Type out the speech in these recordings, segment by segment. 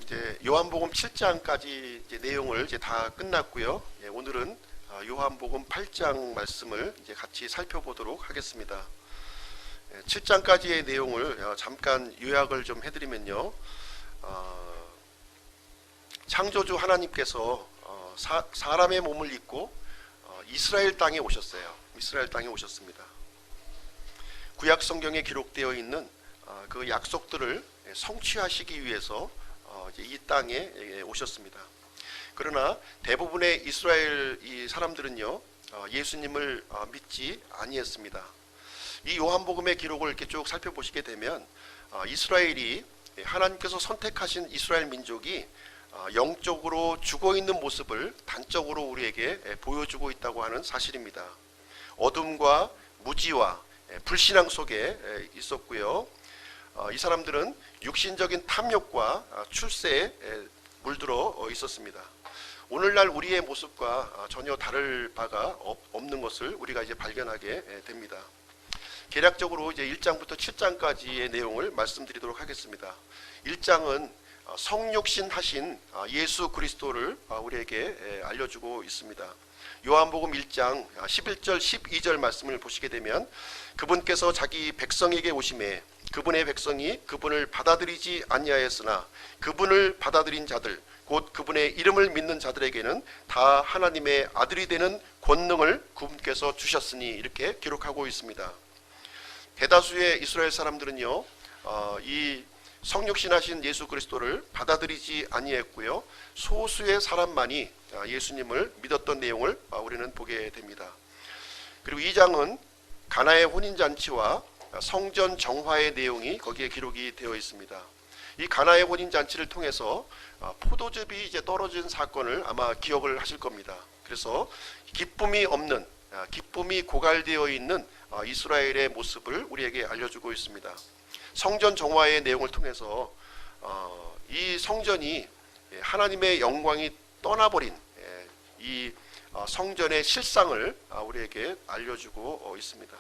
이제 요한복음 7장까지 이제 내용을 이제 다 끝났고요. 오늘은 요한복음 8장 말씀을 이제 같이 살펴보도록 하겠습니다. 7장까지의 내용을 잠깐 요약을 좀 해드리면요. 창조주 하나님께서 사람의 몸을 입고 이스라엘 땅에 오셨어요. 이스라엘 땅에 오셨습니다. 구약 성경에 기록되어 있는 그 약속들을 성취하시기 위해서 이제 이 땅에 오셨습니다. 그러나 대부분의 이스라엘 이 사람들은요, 예수님을 믿지 아니했습니다. 이 요한복음의 기록을 이렇게 쭉 살펴보시게 되면 이스라엘이 하나님께서 선택하신 이스라엘 민족이 영적으로 죽어 있는 모습을 단적으로 우리에게 보여주고 있다고 하는 사실입니다. 어둠과 무지와 불신앙 속에 있었고요. 이 사람들은 육신적인 탐욕과 출세에 물들어 있었습니다. 오늘날 우리의 모습과 전혀 다를 바가 없는 것을 우리가 이제 발견하게 됩니다. 개략적으로 이제 1장부터 7장까지의 내용을 말씀드리도록 하겠습니다. 1장은 성육신 하신 예수 그리스도를 우리에게 알려주고 있습니다. 요한복음 1장 11절 12절 말씀을 보시게 되면 그분께서 자기 백성에게 오심에 그분의 백성이 그분을 받아들이지 아니하였으나 그분을 받아들인 자들 곧 그분의 이름을 믿는 자들에게는 다 하나님의 아들이 되는 권능을 그분께서 주셨으니 이렇게 기록하고 있습니다. 대다수의 이스라엘 사람들은요, 이 성육신하신 예수 그리스도를 받아들이지 아니했고요, 소수의 사람만이 예수님을 믿었던 내용을 우리는 보게 됩니다. 그리고 2장은 가나의 혼인잔치와 성전 정화의 내용이 거기에 기록이 되어 있습니다. 이 가나의 혼인잔치를 통해서 포도즙이 이제 떨어진 사건을 아마 기억을 하실 겁니다. 그래서 기쁨이 없는, 기쁨이 고갈되어 있는 이스라엘의 모습을 우리에게 알려주고 있습니다. 성전 정화의 내용을 통해서 이 성전이 하나님의 영광이 떠나버린 이 성전의 실상을 우리에게 알려주고 있습니다.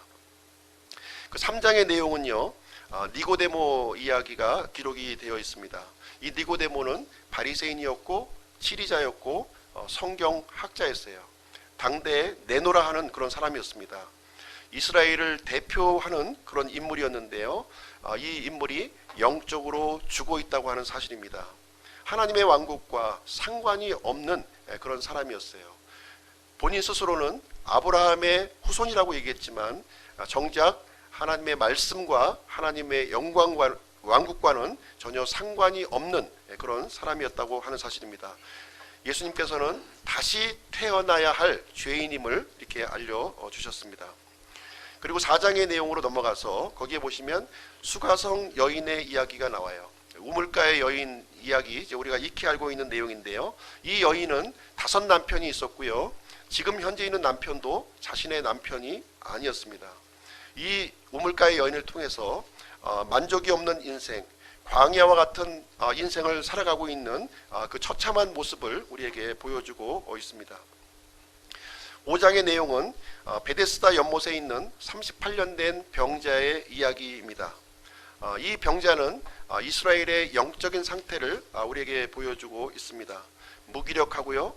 그 3장의 내용은요, 니고데모 이야기가 기록이 되어 있습니다. 이 니고데모는 바리새인이었고 치리자였고 성경학자였어요. 당대에 내노라 하는 그런 사람이었습니다. 이스라엘을 대표하는 그런 인물이었는데요, 이 인물이 영적으로 죽어 있다고 하는 사실입니다. 하나님의 왕국과 상관이 없는 그런 사람이었어요. 본인 스스로는 아브라함의 후손이라고 얘기했지만 정작 하나님의 말씀과 하나님의 영광과 왕국과는 전혀 상관이 없는 그런 사람이었다고 하는 사실입니다. 예수님께서는 다시 태어나야 할 죄인임을 이렇게 알려주셨습니다. 그리고 4장의 내용으로 넘어가서 거기에 보시면 수가성 여인의 이야기가 나와요. 우물가의 여인 이야기, 이제 우리가 익히 알고 있는 내용인데요, 이 여인은 5 남편이 있었고요, 지금 현재 있는 남편도 자신의 남편이 아니었습니다. 이 우물가의 여인을 통해서 만족이 없는 인생, 광야와 같은 인생을 살아가고 있는 그 처참한 모습을 우리에게 보여주고 있습니다. 5장의 내용은 베데스다 연못에 있는 38년 된 병자의 이야기입니다. 이 병자는 이스라엘의 영적인 상태를 우리에게 보여주고 있습니다. 무기력하고요,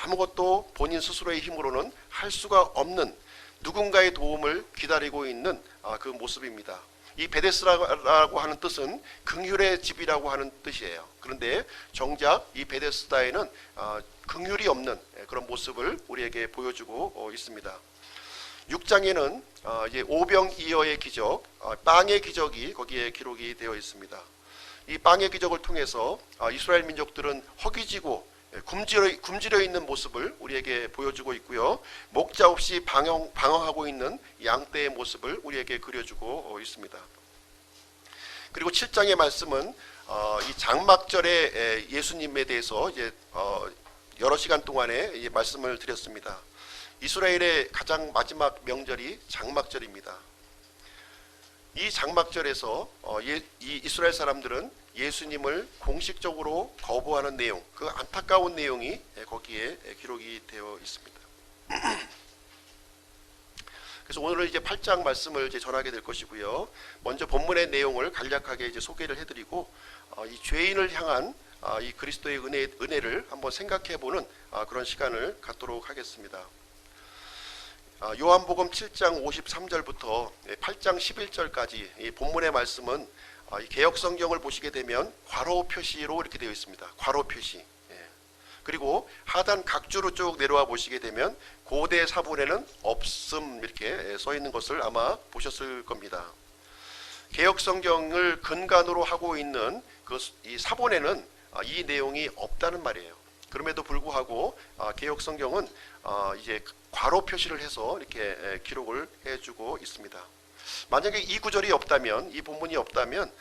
아무것도 본인 스스로의 힘으로는 할 수가 없는, 누군가의 도움을 기다리고 있는 그 모습입니다. 이 베데스다라고 하는 뜻은 긍휼의 집이라고 하는 뜻이에요. 그런데 정작 이 베데스다에는 긍휼이 없는 그런 모습을 우리에게 보여주고 있습니다. 6장에는 이제 오병이어의 기적, 빵의 기적이 거기에 기록이 되어 있습니다. 이 빵의 기적을 통해서 이스라엘 민족들은 허기지고 굶주려 있는 모습을 우리에게 보여주고 있고요, 목자 없이 방황하고 있는 양떼의 모습을 우리에게 그려주고 있습니다. 그리고 7장의 말씀은 이 장막절에 예수님에 대해서 이제 여러 시간 동안에 말씀을 드렸습니다. 이스라엘의 가장 마지막 명절이 장막절입니다. 이 장막절에서 이 이스라엘 사람들은 예수님을 공식적으로 거부하는 내용, 그 안타까운 내용이 거기에 기록이 되어 있습니다. 그래서 오늘은 이제 8장 말씀을 이제 전하게 될 것이고요. 먼저 본문의 내용을 간략하게 이제 소개를 해드리고 이 죄인을 향한 이 그리스도의 은혜를 한번 생각해보는 그런 시간을 갖도록 하겠습니다. 요한복음 7장 53절부터 8장 11절까지 이 본문의 말씀은 이 개역 성경을 보시게 되면 괄호 표시로 이렇게 되어 있습니다. 괄호 표시. 그리고 하단 각주로 쭉 내려와 보시게 되면 고대 사본에는 없음 이렇게 써 있는 것을 아마 보셨을 겁니다. 개역 성경을 근간으로 하고 있는 이 사본에는 이 내용이 없다는 말이에요. 그럼에도 불구하고 개역 성경은 이제 괄호 표시를 해서 이렇게 기록을 해주고 있습니다. 만약에 이 구절이 없다면, 이 본문이 없다면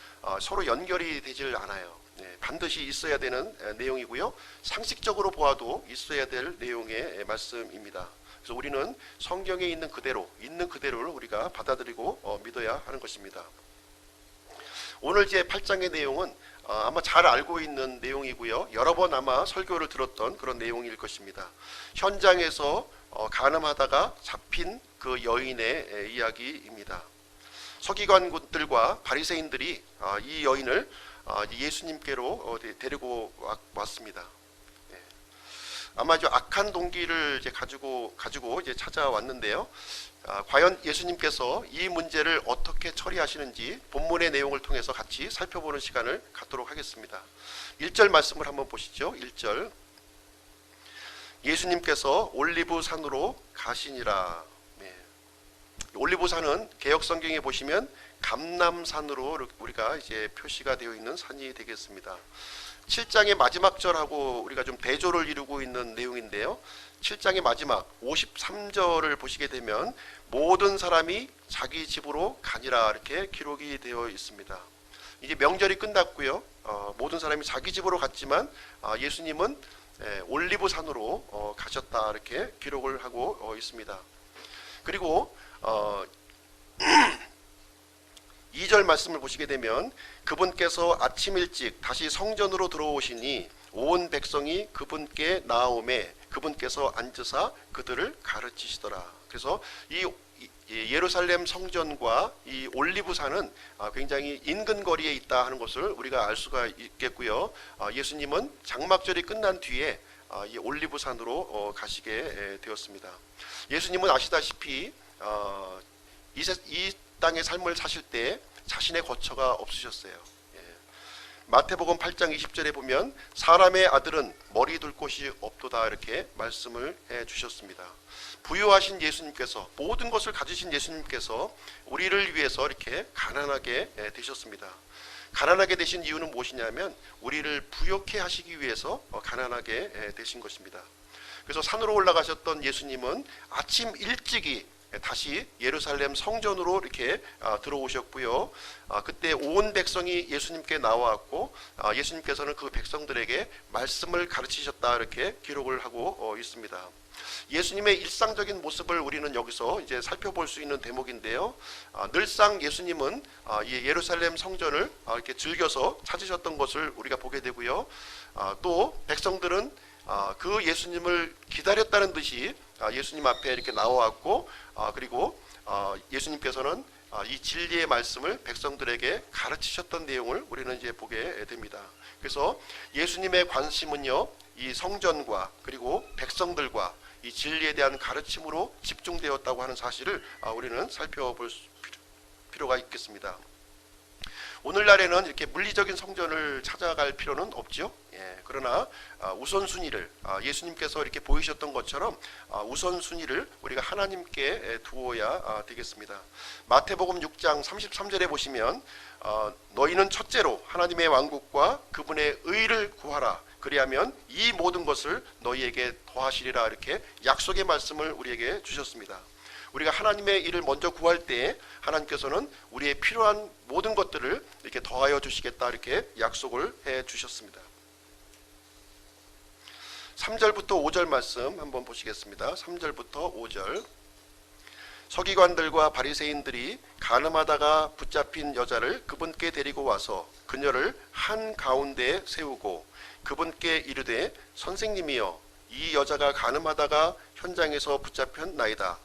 서로 연결이 되질 않아요. 반드시 있어야 되는 내용이고요. 상식적으로 보아도 있어야 될 내용의 말씀입니다. 그래서 우리는 성경에 있는 그대로를 우리가 받아들이고 믿어야 하는 것입니다. 오늘 제 8장의 내용은 아마 잘 알고 있는 내용이고요. 여러 번 아마 설교를 들었던 그런 내용일 것입니다. 현장에서 간음하다가 잡힌 그 여인의 이야기입니다. 서기관들과 바리새인들이 이 여인을 예수님께로 데리고 왔습니다. 아마 아주 악한 동기를 이제 가지고 이제 찾아왔는데요. 과연 예수님께서 이 문제를 어떻게 처리하시는지 본문의 내용을 통해서 같이 살펴보는 시간을 갖도록 하겠습니다. 1절 말씀을 한번 보시죠. 1절. 예수님께서 올리브 산으로 가시니라. 올리브 산은 개역 성경에 보시면 감람산으로 우리가 이제 표시가 되어 있는 산이 되겠습니다. 7장의 마지막 절하고 우리가 좀 대조를 이루고 있는 내용인데요. 7장의 마지막 53절을 보시게 되면 모든 사람이 자기 집으로 가니라 이렇게 기록이 되어 있습니다. 이제 명절이 끝났고요. 모든 사람이 자기 집으로 갔지만 예수님은 올리브 산으로 가셨다 이렇게 기록을 하고 있습니다. 그리고 2절 말씀을 보시게 되면 그분께서 아침 일찍 다시 성전으로 들어오시니 온 백성이 그분께 나아오매 그분께서 앉으사 그들을 가르치시더라. 그래서 이 예루살렘 성전과 이 올리브산은 굉장히 인근 거리에 있다 하는 것을 우리가 알 수가 있겠고요. 예수님은 장막절이 끝난 뒤에 이 올리브산으로 가시게 되었습니다. 예수님은 아시다시피 이 땅의 삶을 사실 때 자신의 거처가 없으셨어요. 마태복음 8장 20절에 보면 사람의 아들은 머리 둘 곳이 없도다 이렇게 말씀을 해 주셨습니다. 부유하신 예수님께서, 모든 것을 가지신 예수님께서 우리를 위해서 이렇게 가난하게 되셨습니다. 가난하게 되신 이유는 무엇이냐면 우리를 부욕해 하시기 위해서 가난하게 되신 것입니다. 그래서 산으로 올라가셨던 예수님은 아침 일찍이 다시 예루살렘 성전으로 이렇게 들어오셨고요. 그때 온 백성이 예수님께 나와왔고 예수님께서는 그 백성들에게 말씀을 가르치셨다 이렇게 기록을 하고 있습니다. 예수님의 일상적인 모습을 우리는 여기서 이제 살펴볼 수 있는 대목인데요. 늘상 예수님은 이 예루살렘 성전을 이렇게 즐겨서 찾으셨던 것을 우리가 보게 되고요. 또 백성들은 그 예수님을 기다렸다는 듯이 예수님 앞에 이렇게 나와왔고 그리고 예수님께서는 이 진리의 말씀을 백성들에게 가르치셨던 내용을 우리는 이제 보게 됩니다. 그래서 예수님의 관심은요, 이 성전과 그리고 백성들과 이 진리에 대한 가르침으로 집중되었다고 하는 사실을 우리는 살펴볼 필요가 있겠습니다. 오늘날에는 이렇게 물리적인 성전을 찾아갈 필요는 없죠. 그러나 우선순위를 예수님께서 이렇게 보이셨던 것처럼 우선순위를 우리가 하나님께 두어야 되겠습니다. 마태복음 6장 33절에 보시면 너희는 첫째로 하나님의 왕국과 그분의 의를 구하라. 그리하면 이 모든 것을 너희에게 더하시리라 이렇게 약속의 말씀을 우리에게 주셨습니다. 우리가 하나님의 일을 먼저 구할 때 하나님께서는 우리의 필요한 모든 것들을 이렇게 더하여 주시겠다 이렇게 약속을 해 주셨습니다. 3절부터 5절 말씀 한번 보시겠습니다. 3절부터 5절. 서기관들과 바리새인들이 간음하다가 붙잡힌 여자를 그분께 데리고 와서 그녀를 한 가운데에 세우고 그분께 이르되 선생님이여 이 여자가 간음하다가 현장에서 붙잡혔나이다.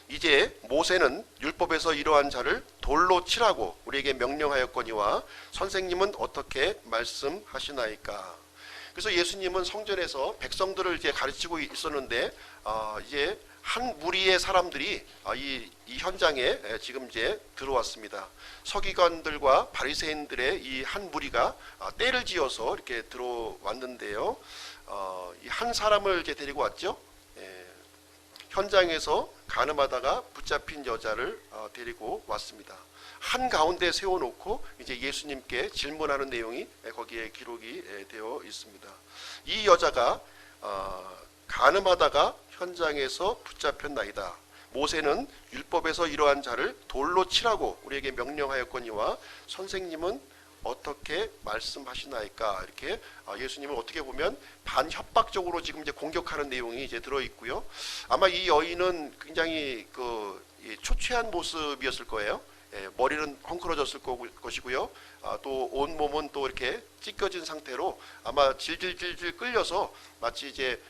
이제 모세는 율법에서 이러한 자를 돌로 치라고 우리에게 명령하였거니와 선생님은 어떻게 말씀하시나이까. 그래서 예수님은 성전에서 백성들을 이제 가르치고 있었는데 이제 한 무리의 사람들이 이 현장에 지금 이제 들어왔습니다. 서기관들과 바리새인들의 이 한 무리가 떼를 지어서 이렇게 들어왔는데요. 이 한 사람을 이제 데리고 왔죠. 현장에서 가늠하다가 붙잡힌 여자를 데리고 왔습니다. 한 가운데 세워놓고 이제 예수님께 질문하는 내용이 거기에 기록이 되어 있습니다. 이 여자가 가늠하다가 현장에서 붙잡혔나이다. 모세는 율법에서 이러한 자를 돌로 치라고 우리에게 명령하였거니와 선생님은 어떻게 말씀하시나이까. 이렇게 예수님을 어떻게 보면 반협박적으로 지금 이제 공격하는 내용이 이제 들어 있고요. 아마 이 여인은 굉장히 초췌한 모습이었을 거예요. 머리는 헝클어졌을 것이고요. 또 온 몸은 또 이렇게 찢겨진 상태로 아마 질질질질 끌려서 마치 이제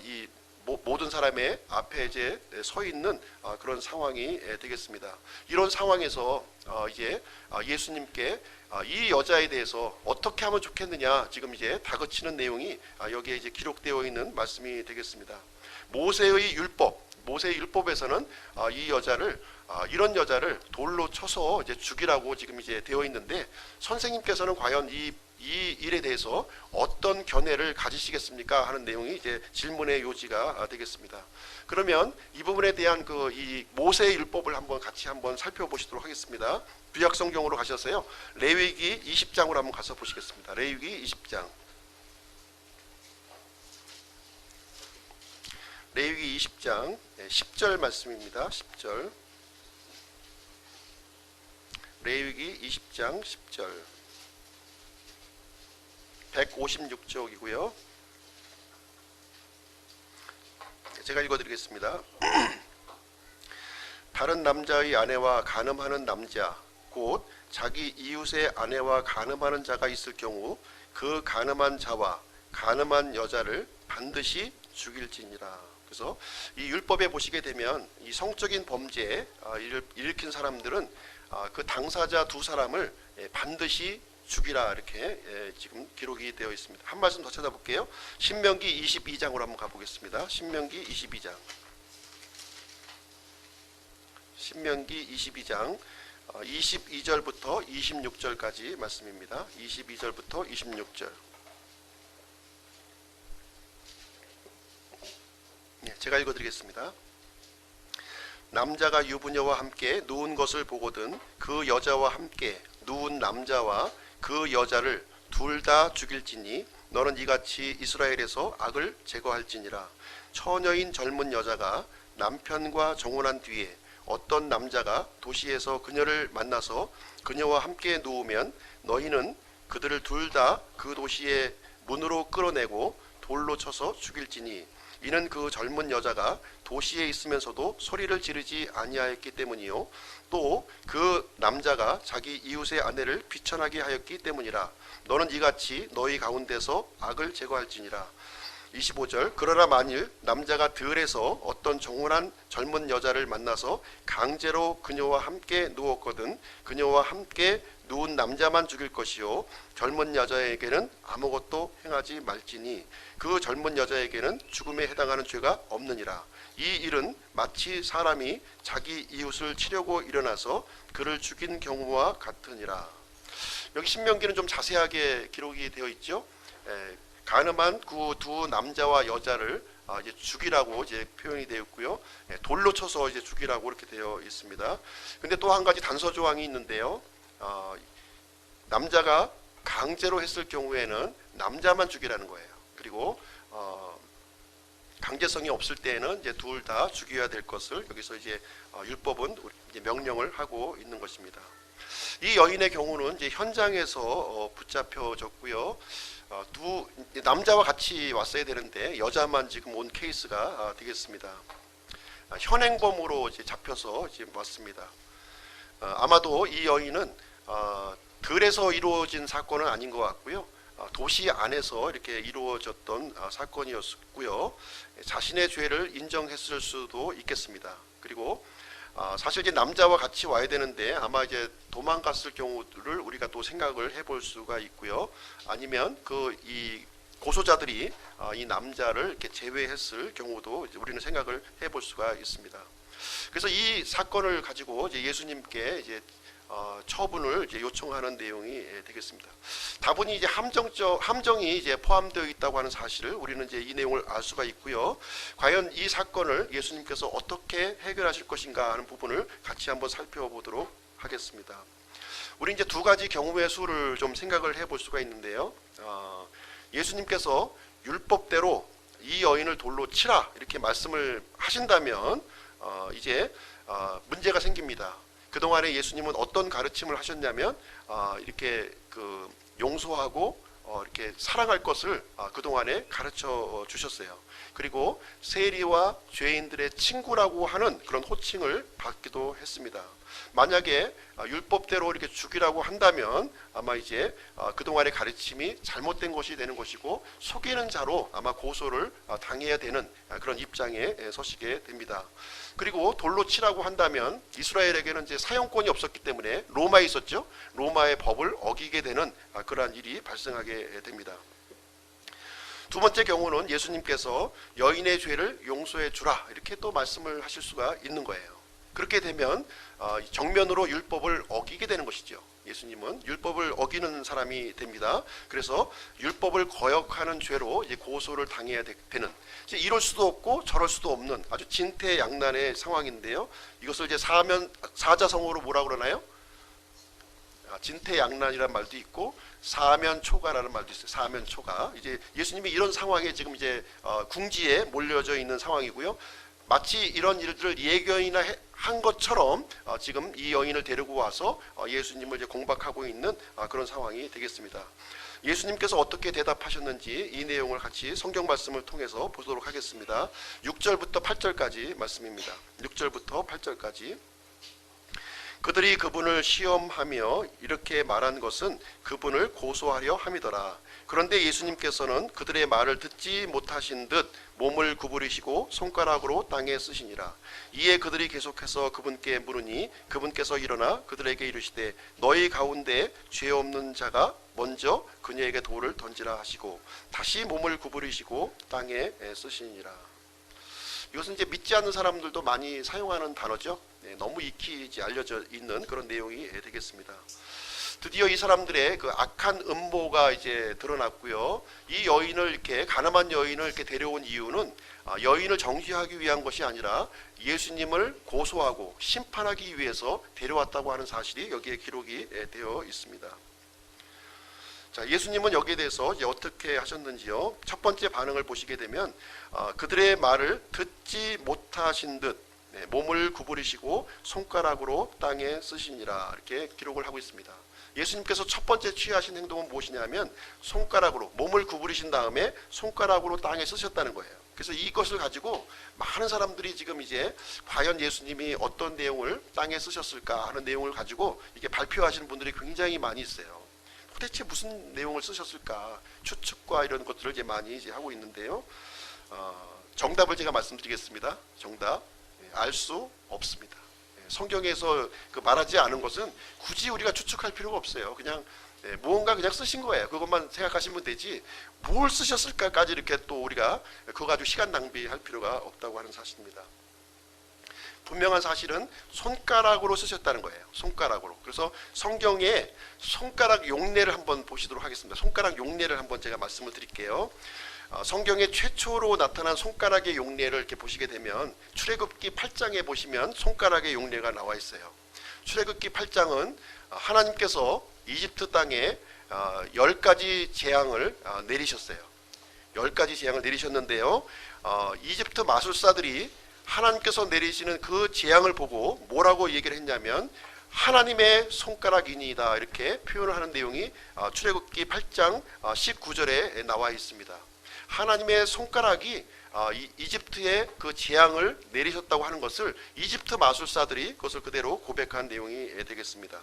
이 모든 사람의 앞에 이제 서 있는 그런 상황이 되겠습니다. 이런 상황에서 이제 예수님께 이 여자에 대해서 어떻게 하면 좋겠느냐 지금 이제 다그치는 내용이 여기에 이제 기록되어 있는 말씀이 되겠습니다. 모세의 율법에서는 이 여자를 이런 여자를 돌로 쳐서 이제 죽이라고 지금 이제 되어 있는데 선생님께서는 과연 이 일에 대해서 어떤 견해를 가지시겠습니까 하는 내용이 이제 질문의 요지가 되겠습니다. 그러면 이 부분에 대한 이 모세의 율법을 같이 한번 살펴보시도록 하겠습니다. 구약 성경으로 가셔서요. 레위기 20장으로 한번 가서 보시겠습니다. 레위기 20장. 레위기 20장 10절 말씀입니다. 10절. 레위기 20장 10절. 156쪽이고요. 제가 읽어드리겠습니다. 다른 남자의 아내와 간음하는 남자 곧 자기 이웃의 아내와 간음하는 자가 있을 경우 그 간음한 자와 간음한 여자를 반드시 죽일지니라. 그래서 이 율법에 보시게 되면 이 성적인 범죄에 일으킨 사람들은 그 당사자 두 사람을 반드시 죽이라 이렇게 지금 기록이 되어 있습니다. 한 말씀 더 찾아볼게요. 신명기 22장으로 한번 가보겠습니다. 신명기 22장. 신명기 22장 22절부터 26절까지 말씀입니다. 22절부터 26절. 제가 읽어드리겠습니다. 남자가 유부녀와 함께 누운 것을 보거든 그 여자와 함께 누운 남자와 그 여자를 둘 다 죽일지니 너는 이같이 이스라엘에서 악을 제거할지니라. 처녀인 젊은 여자가 남편과 정혼한 뒤에 어떤 남자가 도시에서 그녀를 만나서 그녀와 함께 누우면 너희는 그들을 둘 다 그 도시의 문으로 끌어내고 돌로 쳐서 죽일지니 이는 그 젊은 여자가 도시에 있으면서도 소리를 지르지 아니하였기 때문이요 또 그 남자가 자기 이웃의 아내를 비천하게 하였기 때문이라. 너는 이같이 너희 가운데서 악을 제거할지니라. 25절. 그러나 만일 남자가 들에서 어떤 정혼한 젊은 여자를 만나서 강제로 그녀와 함께 누웠거든 그녀와 함께 누운 남자만 죽일 것이요 젊은 여자에게는 아무것도 행하지 말지니 그 젊은 여자에게는 죽음에 해당하는 죄가 없느니라. 이 일은 마치 사람이 자기 이웃을 치려고 일어나서 그를 죽인 경우와 같으니라. 여기 신명기는 좀 자세하게 기록이 되어 있죠. 간음한 그 두 남자와 여자를 이제 죽이라고 이제 표현이 되어 있고요. 돌로 쳐서 이제 죽이라고 이렇게 되어 있습니다. 근데 또 한 가지 단서 조항이 있는데요. 남자가 강제로 했을 경우에는 남자만 죽이라는 거예요. 그리고 강제성이 없을 때에는 이제 둘 다 죽여야 될 것을 여기서 이제 율법은 이제 명령을 하고 있는 것입니다. 이 여인의 경우는 이제 현장에서 붙잡혀졌고요. 두 남자와 같이 왔어야 되는데 여자만 지금 온 케이스가 되겠습니다. 현행범으로 이제 잡혀서 지금 왔습니다. 아마도 이 여인은 들에서 이루어진 사건은 아닌 것 같고요. 도시 안에서 이렇게 이루어졌던 사건이었고요. 자신의 죄를 인정했을 수도 있겠습니다. 그리고 사실 이제 남자와 같이 와야 되는데 아마 이제 도망갔을 경우를 우리가 또 생각을 해볼 수가 있고요. 아니면 이 고소자들이 이 남자를 이렇게 제외했을 경우도 이제 우리는 생각을 해볼 수가 있습니다. 그래서 이 사건을 가지고 이제 예수님께 이제 처분을 이제 요청하는 내용이 되겠습니다. 다분히 이제 함정이 이제 포함되어 있다고 하는 사실을 우리는 이제 이 내용을 알 수가 있고요. 과연 이 사건을 예수님께서 어떻게 해결하실 것인가 하는 부분을 같이 한번 살펴보도록 하겠습니다. 우리 이제 두 가지 경우의 수를 좀 생각을 해볼 수가 있는데요. 예수님께서 율법대로 이 여인을 돌로 치라 이렇게 말씀을 하신다면 이제 문제가 생깁니다. 그동안에 예수님은 어떤 가르침을 하셨냐면 이렇게 그 용서하고 이렇게 사랑할 것을 그동안에 가르쳐 주셨어요. 그리고 세리와 죄인들의 친구라고 하는 그런 호칭을 받기도 했습니다. 만약에 율법대로 이렇게 죽이라고 한다면 아마 이제 그동안의 가르침이 잘못된 것이 되는 것이고 속이는 자로 아마 고소를 당해야 되는 그런 입장에 서시게 됩니다. 그리고 돌로 치라고 한다면 이스라엘에게는 이제 사형권이 없었기 때문에 로마에 있었죠. 로마의 법을 어기게 되는 그러한 일이 발생하게 됩니다. 두 번째 경우는 예수님께서 여인의 죄를 용서해 주라 이렇게 또 말씀을 하실 수가 있는 거예요. 그렇게 되면 정면으로 율법을 어기게 되는 것이죠. 예수님은 율법을 어기는 사람이 됩니다. 그래서 율법을 거역하는 죄로 이제 고소를 당해야 되는, 이제 이럴 수도 없고 저럴 수도 없는 아주 진퇴양난의 상황인데요. 이것을 이제 사자성어로 뭐라고 그러나요? 진퇴양난이라는 말도 있고 사면초가라는 말도 있어요. 사면초가. 이제 예수님이 이런 상황에 지금 이제 궁지에 몰려져 있는 상황이고요. 마치 이런 일들을 예견이나 한 것처럼 지금 이 여인을 데리고 와서 예수님을 이제 공박하고 있는 그런 상황이 되겠습니다. 예수님께서 어떻게 대답하셨는지 이 내용을 같이 성경 말씀을 통해서 보도록 하겠습니다. 6절부터 8절까지 말씀입니다. 6절부터 8절까지. 그들이 그분을 시험하며 이렇게 말한 것은 그분을 고소하려 함이더라. 그런데 예수님께서는 그들의 말을 듣지 못하신 듯 몸을 구부리시고 손가락으로 땅에 쓰시니라. 이에 그들이 계속해서 그분께 물으니 그분께서 일어나 그들에게 이르시되 너희 가운데 죄 없는 자가 먼저 그녀에게 돌을 던지라 하시고 다시 몸을 구부리시고 땅에 쓰시니라. 이것은 이제 믿지 않는 사람들도 많이 사용하는 단어죠. 너무 익히 알려져 있는 그런 내용이 되겠습니다. 드디어 이 사람들의 그 악한 음모가 이제 드러났고요. 이 여인을 이렇게 가늠한 여인을 이렇게 데려온 이유는 여인을 정죄하기 위한 것이 아니라 예수님을 고소하고 심판하기 위해서 데려왔다고 하는 사실이 여기에 기록이 되어 있습니다. 자, 예수님은 여기에 대해서 이제 어떻게 하셨는지요. 첫 번째 반응을 보시게 되면 그들의 말을 듣지 못하신 듯 몸을 구부리시고 손가락으로 땅에 쓰시니라 이렇게 기록을 하고 있습니다. 예수님께서 첫 번째 취하신 행동은 무엇이냐면 손가락으로 몸을 구부리신 다음에 손가락으로 땅에 쓰셨다는 거예요. 그래서 이것을 가지고 많은 사람들이 지금 이제 과연 예수님이 어떤 내용을 땅에 쓰셨을까 하는 내용을 가지고 이게 발표하시는 분들이 굉장히 많이 있어요. 도대체 무슨 내용을 쓰셨을까 추측과 이런 것들을 이제 많이 이제 하고 있는데요. 정답을 제가 말씀드리겠습니다. 정답 알 수 없습니다. 성경에서 그 말하지 않은 것은 굳이 우리가 추측할 필요가 없어요. 그냥 무언가 그냥 쓰신 거예요. 그것만 생각하시면 되지 뭘 쓰셨을까까지 이렇게 또 우리가 그거 가지고 시간 낭비할 필요가 없다고 하는 사실입니다. 분명한 사실은 손가락으로 쓰셨다는 거예요. 손가락으로. 그래서 성경에 손가락 용례를 한번 보시도록 하겠습니다. 손가락 용례를 한번 제가 말씀을 드릴게요. 성경에 최초로 나타난 손가락의 용례를 이렇게 보시게 되면 출애굽기 8장에 보시면 손가락의 용례가 나와 있어요. 출애굽기 8장은 하나님께서 이집트 땅에 10가지 재앙을 내리셨어요. 10가지 재앙을 내리셨는데요. 이집트 마술사들이 하나님께서 내리시는 그 재앙을 보고 뭐라고 얘기를 했냐면 하나님의 손가락이니이다 이렇게 표현을 하는 내용이 출애굽기 8장 19절에 나와 있습니다. 하나님의 손가락이 이집트에 그 재앙을 내리셨다고 하는 것을 이집트 마술사들이 그것을 그대로 고백한 내용이 되겠습니다.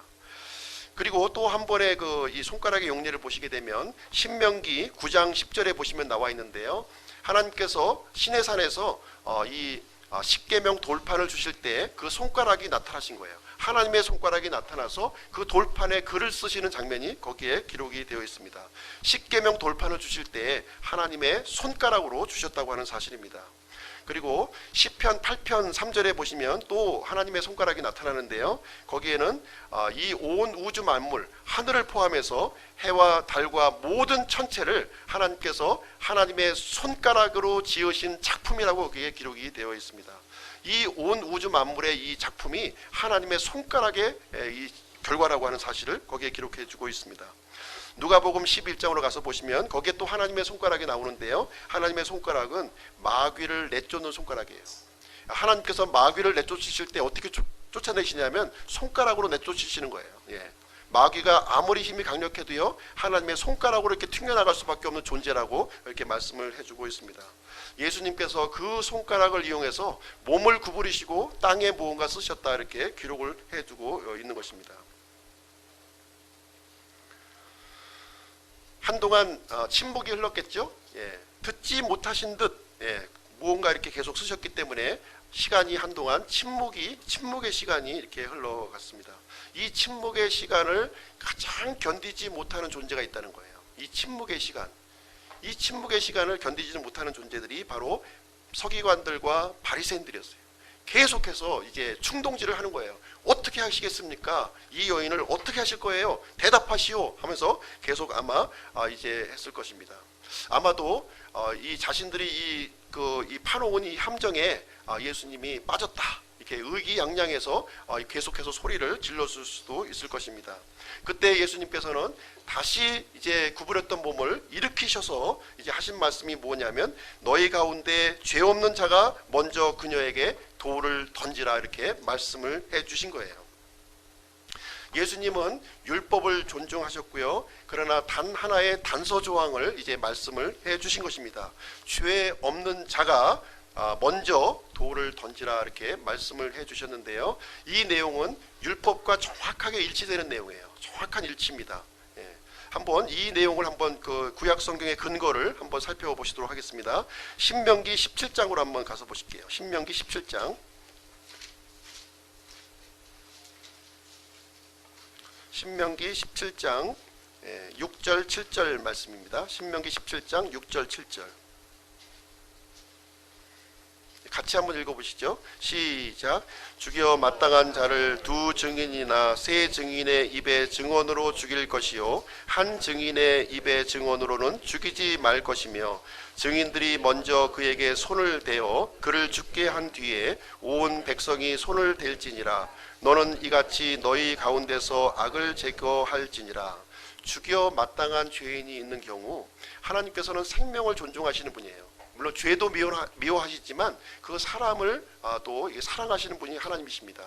그리고 또 한 번의 이 손가락의 용례를 보시게 되면 신명기 9장 10절에 보시면 나와 있는데요. 하나님께서 시내산에서 이 십계명 돌판을 주실 때 그 손가락이 나타나신 거예요. 하나님의 손가락이 나타나서 그 돌판에 글을 쓰시는 장면이 거기에 기록이 되어 있습니다. 십계명 돌판을 주실 때 하나님의 손가락으로 주셨다고 하는 사실입니다. 그리고 시편 8편 3절에 보시면 또 하나님의 손가락이 나타나는데요. 거기에는 이 온 우주 만물, 하늘을 포함해서 해와 달과 모든 천체를 하나님께서 하나님의 손가락으로 지으신 작품이라고 거기에 기록이 되어 있습니다. 이 온 우주 만물의 이 작품이 하나님의 손가락의 이 결과라고 하는 사실을 거기에 기록해 주고 있습니다. 누가복음 11장으로 가서 보시면 거기에 또 하나님의 손가락이 나오는데요. 하나님의 손가락은 마귀를 내쫓는 손가락이에요. 하나님께서 마귀를 내쫓으실 때 어떻게 쫓아내시냐면 손가락으로 내쫓으시는 거예요. 예. 마귀가 아무리 힘이 강력해도요, 하나님의 손가락으로 이렇게 튕겨나갈 수밖에 없는 존재라고 이렇게 말씀을 해주고 있습니다. 예수님께서 그 손가락을 이용해서 몸을 구부리시고 땅에 무언가 쓰셨다 이렇게 기록을 해두고 있는 것입니다. 한동안 침묵이 흘렀겠죠. 예, 듣지 못하신 듯 무언가 이렇게 계속 쓰셨기 때문에 시간이 한동안 침묵의 시간이 이렇게 흘러갔습니다. 이 침묵의 시간을 가장 견디지 못하는 존재가 있다는 거예요. 이 침묵의 시간을 견디지 못하는 존재들이 바로 서기관들과 바리새인들이었어요. 계속해서 이제 충동질을 하는 거예요. 어떻게 하시겠습니까? 이 여인을 어떻게 하실 거예요? 대답하시오 하면서 계속 아마 이제 했을 것입니다. 아마도 이 자신들이 이 파놓은 이 함정에 예수님이 빠졌다 이렇게 의기양양해서 계속해서 소리를 질렀을 수도 있을 것입니다. 그때 예수님께서는 다시 이제 구부렸던 몸을 일으키셔서 이제 하신 말씀이 뭐냐면 너희 가운데 죄 없는 자가 먼저 그녀에게 돌을 던지라 이렇게 말씀을 해주신 거예요. 예수님은 율법을 존중하셨고요. 그러나 단 하나의 단서 조항을 이제 말씀을 해주신 것입니다. 죄 없는 자가 먼저 돌을 던지라 이렇게 말씀을 해주셨는데요. 이 내용은 율법과 정확하게 일치되는 내용이에요. 정확한 일치입니다. 한번 이 내용을 한번 그 구약 성경의 근거를 한번 살펴보시도록 하겠습니다. 신명기 17장으로 한번 가서 보실게요. 신명기 17장. 신명기 17장 6절 7절 말씀입니다. 신명기 17장 6절 7절 같이 한번 읽어보시죠. 시작. 죽여 마땅한 자를 두 증인이나 세 증인의 입의 증언으로 죽일 것이요 한 증인의 입의 증언으로는 죽이지 말 것이며 증인들이 먼저 그에게 손을 대어 그를 죽게 한 뒤에 온 백성이 손을 댈지니라. 너는 이같이 너희 가운데서 악을 제거할지니라. 죽여 마땅한 죄인이 있는 경우 하나님께서는 생명을 존중하시는 분이에요. 물론 죄도 미워하시지만 그 사람을 또 사랑하시는 분이 하나님이십니다.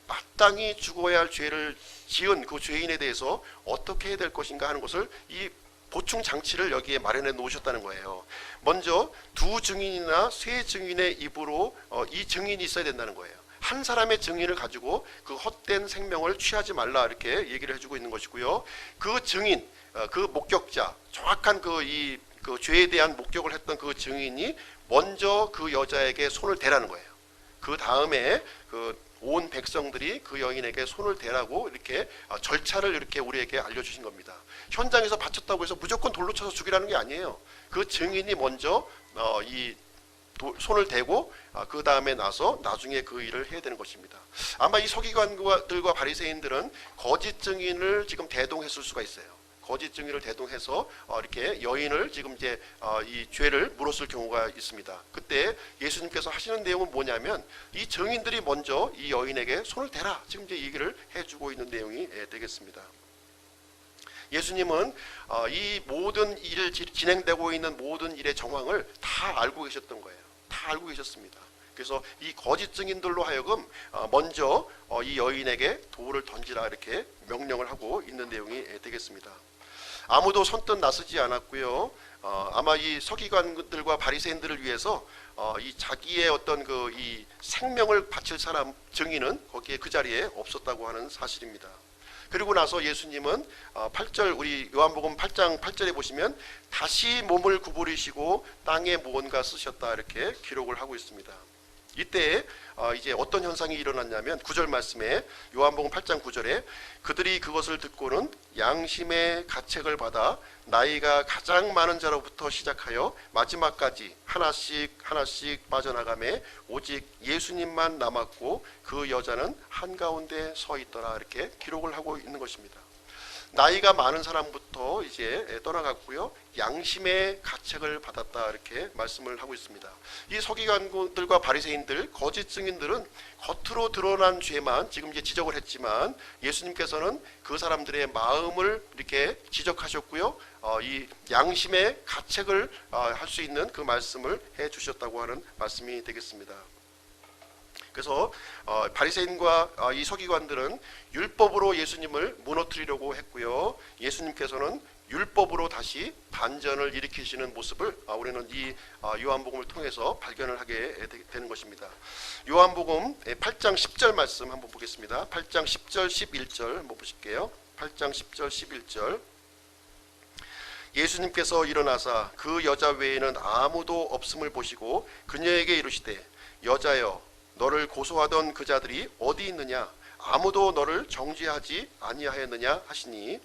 마땅히 죽어야 할 죄를 지은 그 죄인에 대해서 어떻게 해야 될 것인가 하는 것을 이 보충 장치를 여기에 마련해 놓으셨다는 거예요. 먼저 두 증인이나 세 증인의 입으로 이 증인이 있어야 된다는 거예요. 한 사람의 증인을 가지고 그 헛된 생명을 취하지 말라 이렇게 얘기를 해주고 있는 것이고요. 그 증인, 그 목격자, 정확한 그 죄에 대한 목격을 했던 그 증인이 먼저 그 여자에게 손을 대라는 거예요. 그 다음에 그 온 백성들이 그 여인에게 손을 대라고 이렇게 절차를 이렇게 우리에게 알려주신 겁니다. 현장에서 바쳤다고 해서 무조건 돌로 쳐서 죽이라는 게 아니에요. 그 증인이 먼저 손을 대고 그 다음에 나중에 그 일을 해야 되는 것입니다. 아마 이 서기관들과 바리새인들은 거짓 증인을 지금 대동했을 수가 있어요. 거짓 증인을 대동해서 이렇게 여인을 지금 이제 이 죄를 물었을 경우가 있습니다. 그때 예수님께서 하시는 내용은 뭐냐면 이 증인들이 먼저 이 여인에게 손을 대라 지금 이제 얘기를 해주고 있는 내용이 되겠습니다. 예수님은 이 모든 일 진행되고 있는 모든 일의 정황을 다 알고 계셨던 거예요. 다 알고 계셨습니다. 그래서 이 거짓 증인들로 하여금 먼저 이 여인에게 돌을 던지라 이렇게 명령을 하고 있는 내용이 되겠습니다. 아무도 선뜻 나서지 않았고요. 아마 이 서기관들과 바리새인들을 위해서 이 자기의 어떤 이 생명을 바칠 사람 증인은 거기에 그 자리에 없었다고 하는 사실입니다. 그리고 나서 예수님은 8절 우리 요한복음 8장 8절에 보시면 다시 몸을 구부리시고 땅에 무언가 쓰셨다 이렇게 기록을 하고 있습니다. 이때 이제 어떤 현상이 일어났냐면 9절 말씀에 요한복음 8장 9절에 그들이 그것을 듣고는 양심의 가책을 받아 나이가 가장 많은 자로부터 시작하여 마지막까지 하나씩 빠져나가매 오직 예수님만 남았고 그 여자는 한가운데 서 있더라. 이렇게 기록을 하고 있는 것입니다. 나이가 많은 사람부터 이제 떠나갔고요. 양심의 가책을 받았다. 이렇게 말씀을 하고 있습니다. 이 서기관들과 바리새인들, 거짓 증인들은 겉으로 드러난 죄만 지금 이제 지적을 했지만 예수님께서는 그 사람들의 마음을 이렇게 지적하셨고요. 이 양심의 가책을 할 수 있는 그 말씀을 해 주셨다고 하는 말씀이 되겠습니다. 그래서 바리새인과 이 서기관들은 율법으로 예수님을 무너뜨리려고 했고요. 예수님께서는 율법으로 다시 반전을 일으키시는 모습을 우리는 이 요한복음을 통해서 발견을 하게 되는 것입니다. 요한복음 8장 10절 말씀 한번 보겠습니다. 8장 10절 11절 한번 보실게요. 8장 10절 11절 예수님께서 일어나사 그 여자 외에는 아무도 없음을 보시고 그녀에게 이르시되 여자여 너를 고소하던 그 자들이 어디 있느냐 아무도 너를 정죄하지 아니하였느냐 하시니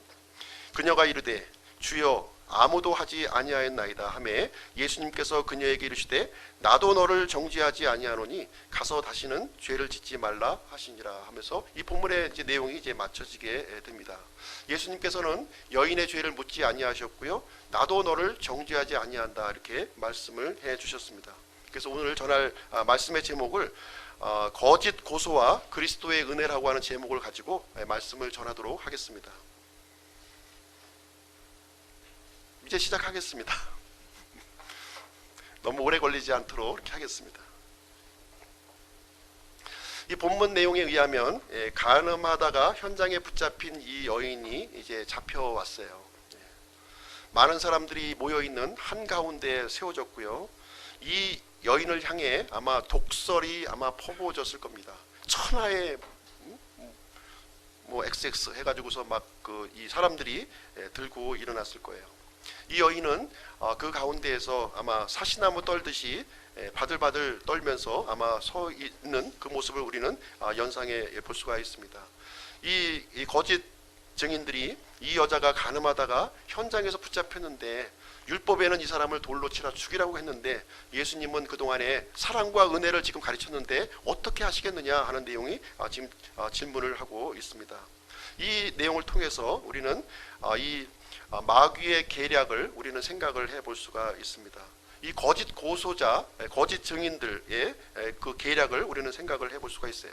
그녀가 이르되 주여 아무도 하지 아니하였나이다 하매 예수님께서 그녀에게 이르시되 나도 너를 정죄하지 아니하노니 가서 다시는 죄를 짓지 말라 하시니라 하면서 이 본문의 이제 내용이 이제 맞춰지게 됩니다. 예수님께서는 여인의 죄를 묻지 아니하셨고요. 나도 너를 정죄하지 아니한다 이렇게 말씀을 해 주셨습니다. 그래서 오늘 전할 말씀의 제목을 거짓 고소와 그리스도의 은혜라고 하는 제목을 가지고 말씀을 전하도록 하겠습니다. 이제 시작하겠습니다. 너무 오래 걸리지 않도록 이렇게 하겠습니다. 이 본문 내용에 의하면 간음하다가 현장에 붙잡힌 이 여인이 이제 잡혀왔어요. 많은 사람들이 모여있는 한가운데 세워졌고요. 이 여인을 향해 아마 독설이 아마 퍼부어졌을 겁니다. 천하의 뭐 XX 해가지고서 막 이 사람들이 들고 일어났을 거예요. 이 여인은 그 가운데에서 아마 사시나무 떨듯이 바들바들 떨면서 아마 서 있는 그 모습을 우리는 연상해 볼 수가 있습니다. 이 거짓 증인들이 이 여자가 간음하다가 현장에서 붙잡혔는데 율법에는 이 사람을 돌로 치라 죽이라고 했는데 예수님은 그동안에 사랑과 은혜를 지금 가르쳤는데 어떻게 하시겠느냐 하는 내용이 지금 질문을 하고 있습니다. 이 내용을 통해서 우리는 이 마귀의 계략을 우리는 생각을 해볼 수가 있습니다. 이 거짓 고소자, 거짓 증인들의 그 계략을 우리는 생각을 해볼 수가 있어요.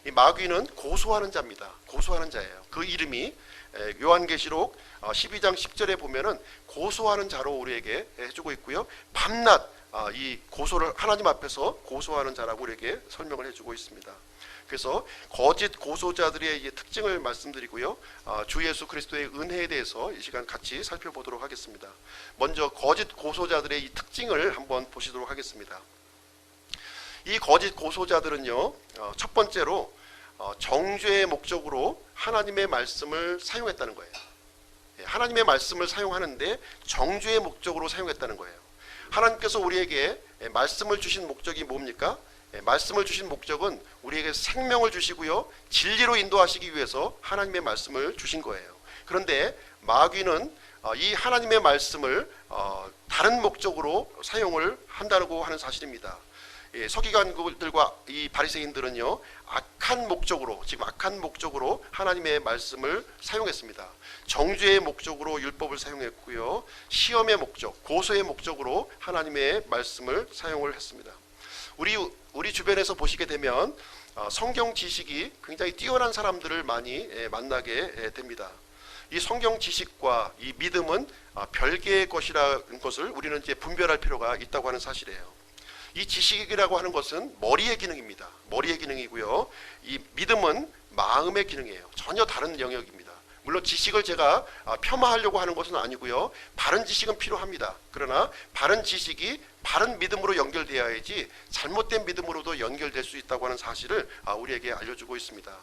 이 마귀는 고소하는 자입니다. 고소하는 자예요. 그 이름이 요한계시록 12장 10절에 보면은 고소하는 자로 우리에게 해주고 있고요. 밤낮 이 고소를 하나님 앞에서 고소하는 자라고 우리에게 설명을 해주고 있습니다. 그래서 거짓 고소자들의 특징을 말씀드리고요. 주 예수 그리스도의 은혜에 대해서 이 시간 같이 살펴보도록 하겠습니다. 먼저 거짓 고소자들의 이 특징을 한번 보시도록 하겠습니다. 이 거짓 고소자들은요, 첫 번째로 정죄의 목적으로 하나님의 말씀을 사용했다는 거예요. 하나님의 말씀을 사용하는데 정죄의 목적으로 사용했다는 거예요. 하나님께서 우리에게 말씀을 주신 목적이 뭡니까? 말씀을 주신 목적은 우리에게 생명을 주시고요, 진리로 인도하시기 위해서 하나님의 말씀을 주신 거예요. 그런데 마귀는 이 하나님의 말씀을 다른 목적으로 사용을 한다고 하는 사실입니다. 서기관들과 이 바리새인들은요, 악한 목적으로 하나님의 말씀을 사용했습니다. 정죄의 목적으로 율법을 사용했고요, 시험의 목적, 고소의 목적으로 하나님의 말씀을 사용을 했습니다. 우리 주변에서 보시게 되면 성경 지식이 굉장히 뛰어난 사람들을 많이 만나게 됩니다. 이 성경 지식과 이 믿음은 별개의 것이라는 것을 우리는 이제 분별할 필요가 있다고 하는 사실이에요. 이 지식이라고 하는 것은 머리의 기능입니다. 머리의 기능이고요. 이 믿음은 마음의 기능이에요. 전혀 다른 영역입니다. 물론 지식을 제가 폄하하려고 하는 것은 아니고요. 바른 지식은 필요합니다. 그러나 바른 지식이 바른 믿음으로 연결되어야지 잘못된 믿음으로도 연결될 수 있다고 하는 사실을 우리에게 알려주고 있습니다.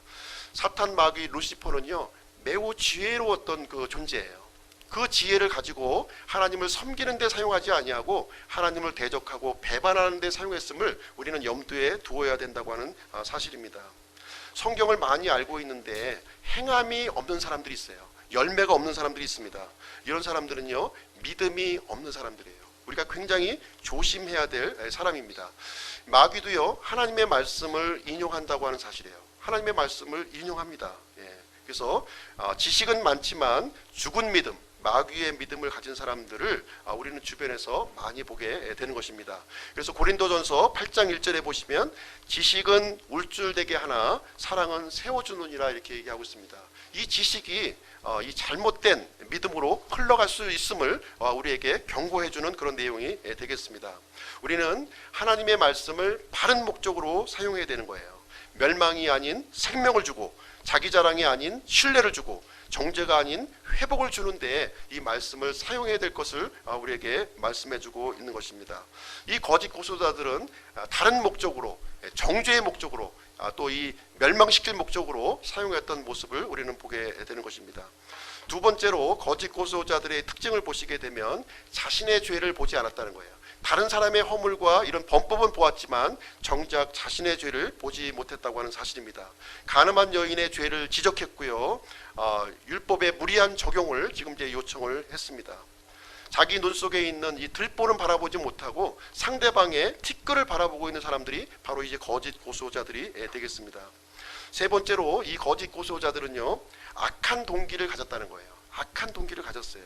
사탄 마귀 루시퍼는요, 매우 지혜로웠던 그 존재예요. 그 지혜를 가지고 하나님을 섬기는 데 사용하지 아니하고 하나님을 대적하고 배반하는 데 사용했음을 우리는 염두에 두어야 된다고 하는 사실입니다. 성경을 많이 알고 있는데 행함이 없는 사람들이 있어요. 열매가 없는 사람들이 있습니다. 이런 사람들은요, 믿음이 없는 사람들이에요. 우리가 굉장히 조심해야 될 사람입니다. 마귀도요, 하나님의 말씀을 인용한다고 하는 사실이에요. 하나님의 말씀을 인용합니다. 그래서 지식은 많지만 죽은 믿음, 마귀의 믿음을 가진 사람들을 우리는 주변에서 많이 보게 되는 것입니다. 그래서 고린도전서 8장 1절에 보시면 지식은 울줄되게 하나 사랑은 세워주느니라 이렇게 얘기하고 있습니다. 이 지식이 이 잘못된 믿음으로 흘러갈 수 있음을 우리에게 경고해주는 그런 내용이 되겠습니다. 우리는 하나님의 말씀을 바른 목적으로 사용해야 되는 거예요. 멸망이 아닌 생명을 주고 자기 자랑이 아닌 신뢰를 주고 정죄가 아닌 회복을 주는데 이 말씀을 사용해야 될 것을 우리에게 말씀해주고 있는 것입니다. 이 거짓 고소자들은 다른 목적으로, 정죄의 목적으로, 또 이 멸망시킬 목적으로 사용했던 모습을 우리는 보게 되는 것입니다. 두 번째로 거짓 고소자들의 특징을 보시게 되면 자신의 죄를 보지 않았다는 거예요. 다른 사람의 허물과 이런 범법은 보았지만 정작 자신의 죄를 보지 못했다고 하는 사실입니다. 가늠한 여인의 죄를 지적했고요, 율법의 무리한 적용을 지금 이제 요청을 했습니다. 자기 눈 속에 있는 이 들보는 바라보지 못하고 상대방의 티끌을 바라보고 있는 사람들이 바로 이제 거짓 고소자들이 되겠습니다. 세 번째로 이 거짓 고소자들은요, 악한 동기를 가졌다는 거예요. 악한 동기를 가졌어요.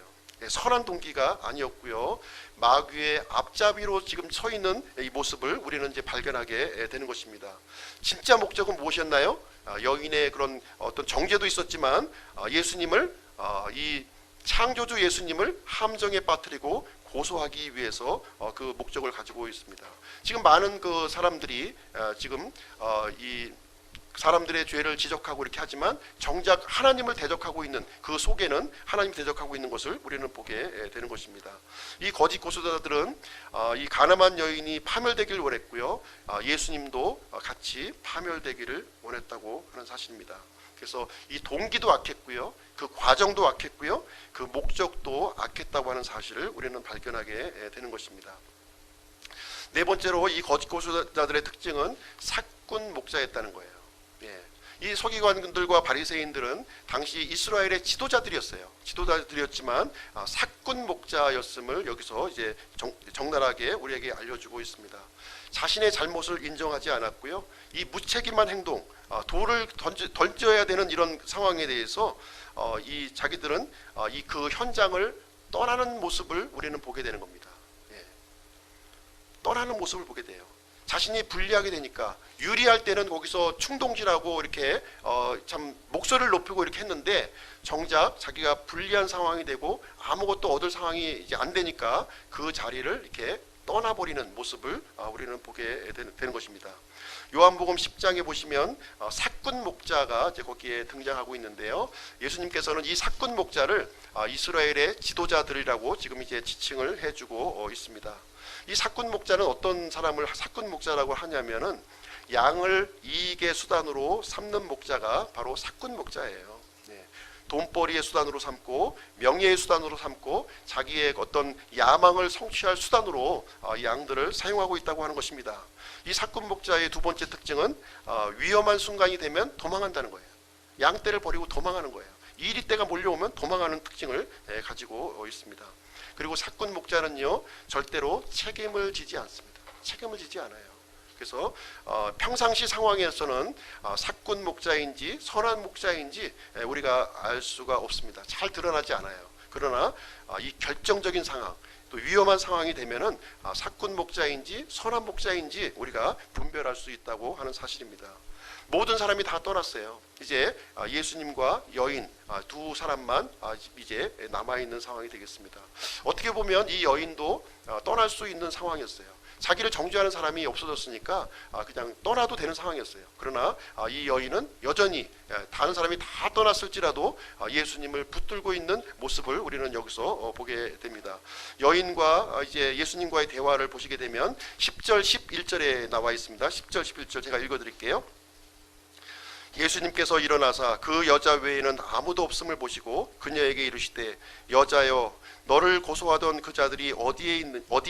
선한 동기가 아니었고요, 마귀의 앞잡이로 지금 서 있는 이 모습을 우리는 이제 발견하게 되는 것입니다. 진짜 목적은 무엇이었나요? 여인의 그런 어떤 정죄도 있었지만 예수님을, 이 창조주 예수님을 함정에 빠뜨리고 고소하기 위해서 그 목적을 가지고 있습니다. 지금 많은 그 사람들이 지금 이 사람들의 죄를 지적하고 이렇게 하지만 정작 하나님을 대적하고 있는 그 속에는 하나님 대적하고 있는 것을 우리는 보게 되는 것입니다. 이 거짓 고소자들은 이 가늠한 여인이 파멸되기를 원했고요, 예수님도 같이 파멸되기를 원했다고 하는 사실입니다. 그래서 이 동기도 악했고요, 그 과정도 악했고요, 그 목적도 악했다고 하는 사실을 우리는 발견하게 되는 것입니다. 네 번째로 이 거짓 고소자들의 특징은 사꾼 목자였다는 거예요. 이 서기관들과 바리새인들은 당시 이스라엘의 지도자들이었어요. 지도자들이었지만 사꾼 목자였음을 여기서 이제 적나라하게 우리에게 알려주고 있습니다. 자신의 잘못을 인정하지 않았고요, 이 무책임한 행동, 돌을 던져야 되는 이런 상황에 대해서 이 자기들은 이 그 현장을 떠나는 모습을 우리는 보게 되는 겁니다. 떠나는 모습을 보게 돼요. 자신이 불리하게 되니까 유리할 때는 거기서 충동질하고 이렇게 참 목소리를 높이고 이렇게 했는데 정작 자기가 불리한 상황이 되고 아무것도 얻을 상황이 이제 안 되니까 그 자리를 이렇게 떠나버리는 모습을 우리는 보게 되는 것입니다. 요한복음 10장에 보시면 사꾼 목자가 이제 거기에 등장하고 있는데요, 예수님께서는 이 사꾼 목자를 이스라엘의 지도자들이라고 지금 이제 지칭을 해주고 있습니다. 이 사꾼 목자는 어떤 사람을 사꾼 목자라고 하냐면은 양을 이익의 수단으로 삼는 목자가 바로 사꾼 목자예요. 돈벌이의 수단으로 삼고 명예의 수단으로 삼고 자기의 어떤 야망을 성취할 수단으로 양들을 사용하고 있다고 하는 것입니다. 이 사꾼 목자의 두 번째 특징은 위험한 순간이 되면 도망한다는 거예요. 양떼를 버리고 도망하는 거예요. 이리떼가 몰려오면 도망하는 특징을 가지고 있습니다. 그리고 사꾼 목자는요, 절대로 책임을 지지 않습니다. 책임을 지지 않아요. 그래서 평상시 상황에서는 사꾼 목자인지 선한 목자인지 우리가 알 수가 없습니다. 잘 드러나지 않아요. 그러나 이 결정적인 상황, 또 위험한 상황이 되면은 사꾼 목자인지 선한 목자인지 우리가 분별할 수 있다고 하는 사실입니다. 모든 사람이 다 떠났어요. 이제 예수님과 여인 두 사람만 이제 남아있는 상황이 되겠습니다. 어떻게 보면 이 여인도 떠날 수 있는 상황이었어요. 자기를 정죄하는 사람이 없어졌으니까 그냥 떠나도 되는 상황이었어요. 그러나 이 여인은 여전히 다른 사람이 다 떠났을지라도 예수님을 붙들고 있는 모습을 우리는 여기서 보게 됩니다. 여인과 이제 예수님과의 대화를 보시게 되면 10절 11절에 나와 있습니다. 10절 11절 제가 읽어드릴게요. 예수님께서 일어나사 그 여자 외에는 아무도 없음을 보시고 그녀에게 이르시되 여자여 너를 고소하던 그 자들이 어디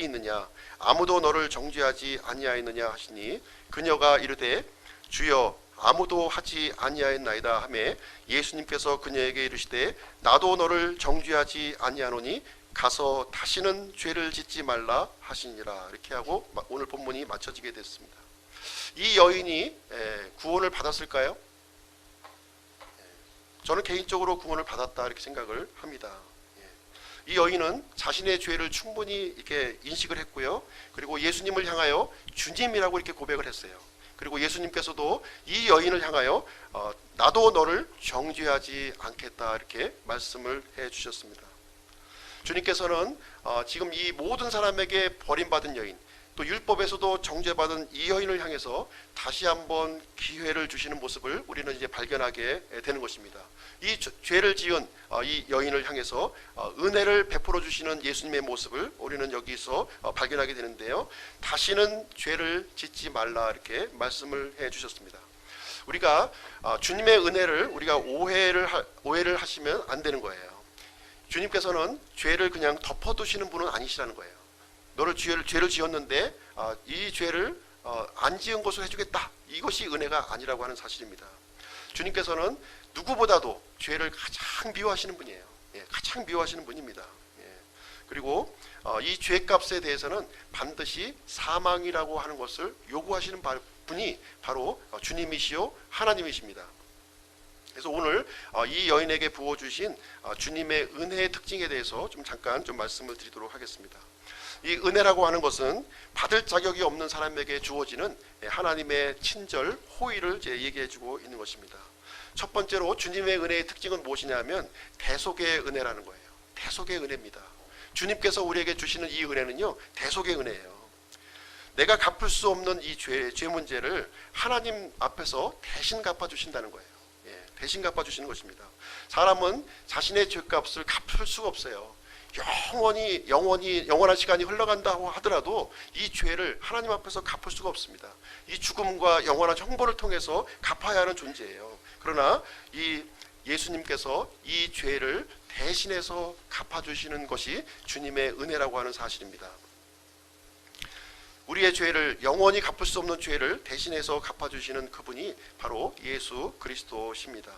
있느냐 아무도 너를 정죄하지 아니하였느냐 하시니 그녀가 이르되 주여 아무도 하지 아니하였나이다 하매 예수님께서 그녀에게 이르시되 나도 너를 정죄하지 아니하노니 가서 다시는 죄를 짓지 말라 하시니라. 이렇게 하고 오늘 본문이 마쳐지게 됐습니다. 이 여인이 구원을 받았을까요? 저는 개인적으로 구원을 받았다 이렇게 생각을 합니다. 이 여인은 자신의 죄를 충분히 이렇게 인식을 했고요. 그리고 예수님을 향하여 주님이라고 이렇게 고백을 했어요. 그리고 예수님께서도 이 여인을 향하여 나도 너를 정죄하지 않겠다 이렇게 말씀을 해 주셨습니다. 주님께서는 지금 이 모든 사람에게 버림받은 여인, 또 율법에서도 정죄받은 이 여인을 향해서 다시 한번 기회를 주시는 모습을 우리는 이제 발견하게 되는 것입니다. 이 죄를 지은 이 여인을 향해서 은혜를 베풀어 주시는 예수님의 모습을 우리는 여기서 발견하게 되는데요. 다시는 죄를 짓지 말라 이렇게 말씀을 해 주셨습니다. 우리가 주님의 은혜를 우리가 오해를 하시면 안 되는 거예요. 주님께서는 죄를 그냥 덮어두시는 분은 아니시라는 거예요. 너를 죄를 지었는데 이 죄를 안 지은 것으로 해주겠다. 이것이 은혜가 아니라고 하는 사실입니다. 주님께서는 누구보다도 죄를 가장 미워하시는 분이에요. 가장 미워하시는 분입니다. 그리고 이 죄값에 대해서는 반드시 사망이라고 하는 것을 요구하시는 분이 바로 주님이시요 하나님이십니다. 그래서 오늘 이 여인에게 부어주신 주님의 은혜의 특징에 대해서 잠깐 말씀을 드리도록 하겠습니다. 이 은혜라고 하는 것은 받을 자격이 없는 사람에게 주어지는 하나님의 친절, 호의를 얘기해주고 있는 것입니다. 첫 번째로 주님의 은혜의 특징은 무엇이냐면 대속의 은혜라는 거예요. 대속의 은혜입니다. 주님께서 우리에게 주시는 이 은혜는요, 대속의 은혜예요. 내가 갚을 수 없는 이 죄 문제를 하나님 앞에서 대신 갚아주신다는 거예요. 대신 갚아주시는 것입니다. 사람은 자신의 죄값을 갚을 수가 없어요. 영원한 시간이 흘러간다고 하더라도 이 죄를 하나님 앞에서 갚을 수가 없습니다. 이 죽음과 영원한 형벌을 통해서 갚아야 하는 존재예요. 그러나 이 예수님께서 이 죄를 대신해서 갚아주시는 것이 주님의 은혜라고 하는 사실입니다. 우리의 죄를, 영원히 갚을 수 없는 죄를 대신해서 갚아주시는 그분이 바로 예수 그리스도십니다.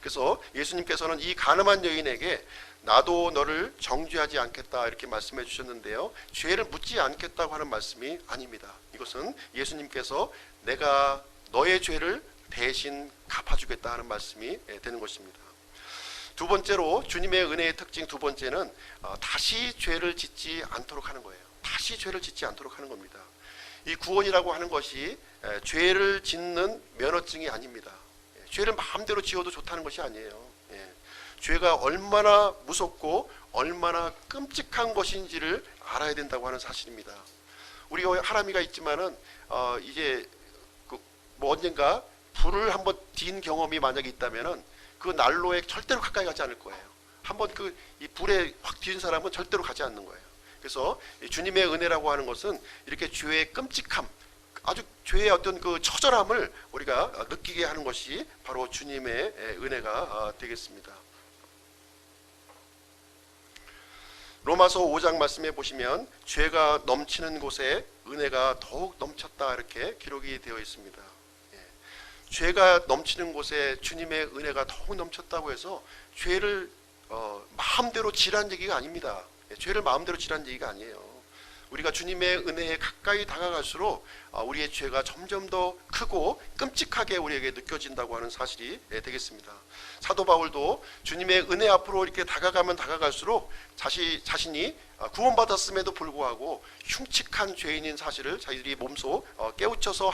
그래서 예수님께서는 이 가늠한 여인에게 나도 너를 정죄하지 않겠다 이렇게 말씀해 주셨는데요, 죄를 묻지 않겠다고 하는 말씀이 아닙니다. 이것은 예수님께서 내가 너의 죄를 대신 갚아주겠다 하는 말씀이 되는 것입니다. 두 번째로 주님의 은혜의 특징 두 번째는 다시 죄를 짓지 않도록 하는 거예요. 다시 죄를 짓지 않도록 하는 겁니다. 이 구원이라고 하는 것이 죄를 짓는 면허증이 아닙니다. 죄를 마음대로 지어도 좋다는 것이 아니에요. 죄가 얼마나 무섭고 얼마나 끔찍한 것인지를 알아야 된다고 하는 사실입니다. 우리 하람이가 있지만은 이제 언젠가 불을 한번 딘 경험이 만약에 있다면은 그 난로에 절대로 가까이 가지 않을 거예요. 한번 이 불에 확 뒤진 사람은 절대로 가지 않는 거예요. 그래서 주님의 은혜라고 하는 것은 이렇게 죄의 끔찍함, 아주 죄의 어떤 그 처절함을 우리가 느끼게 하는 것이 바로 주님의 은혜가 되겠습니다. 로마서 5장 말씀에 보시면 죄가 넘치는 곳에 은혜가 더욱 넘쳤다 이렇게 기록이 되어 있습니다. 죄가 넘치는 곳에 주님의 은혜가 더욱 넘쳤다고 해서 죄를 마음대로 지란 얘기가 아닙니다. 죄를 마음대로 지란 얘기가 아니에요. 우리가 주님의 은혜에 가까이 다가갈수록 우리의 죄가 점점 더 크고 끔찍하게 우리에게 느껴진다고 하는 사실이 되겠습니다. 사도 바울도 주님의 은혜 앞으로 이렇게 다가가면 다가갈수록 자신이 구원받았음에도 불구하고 흉측한 죄인인 사실을 자기들이 몸소 깨우쳐서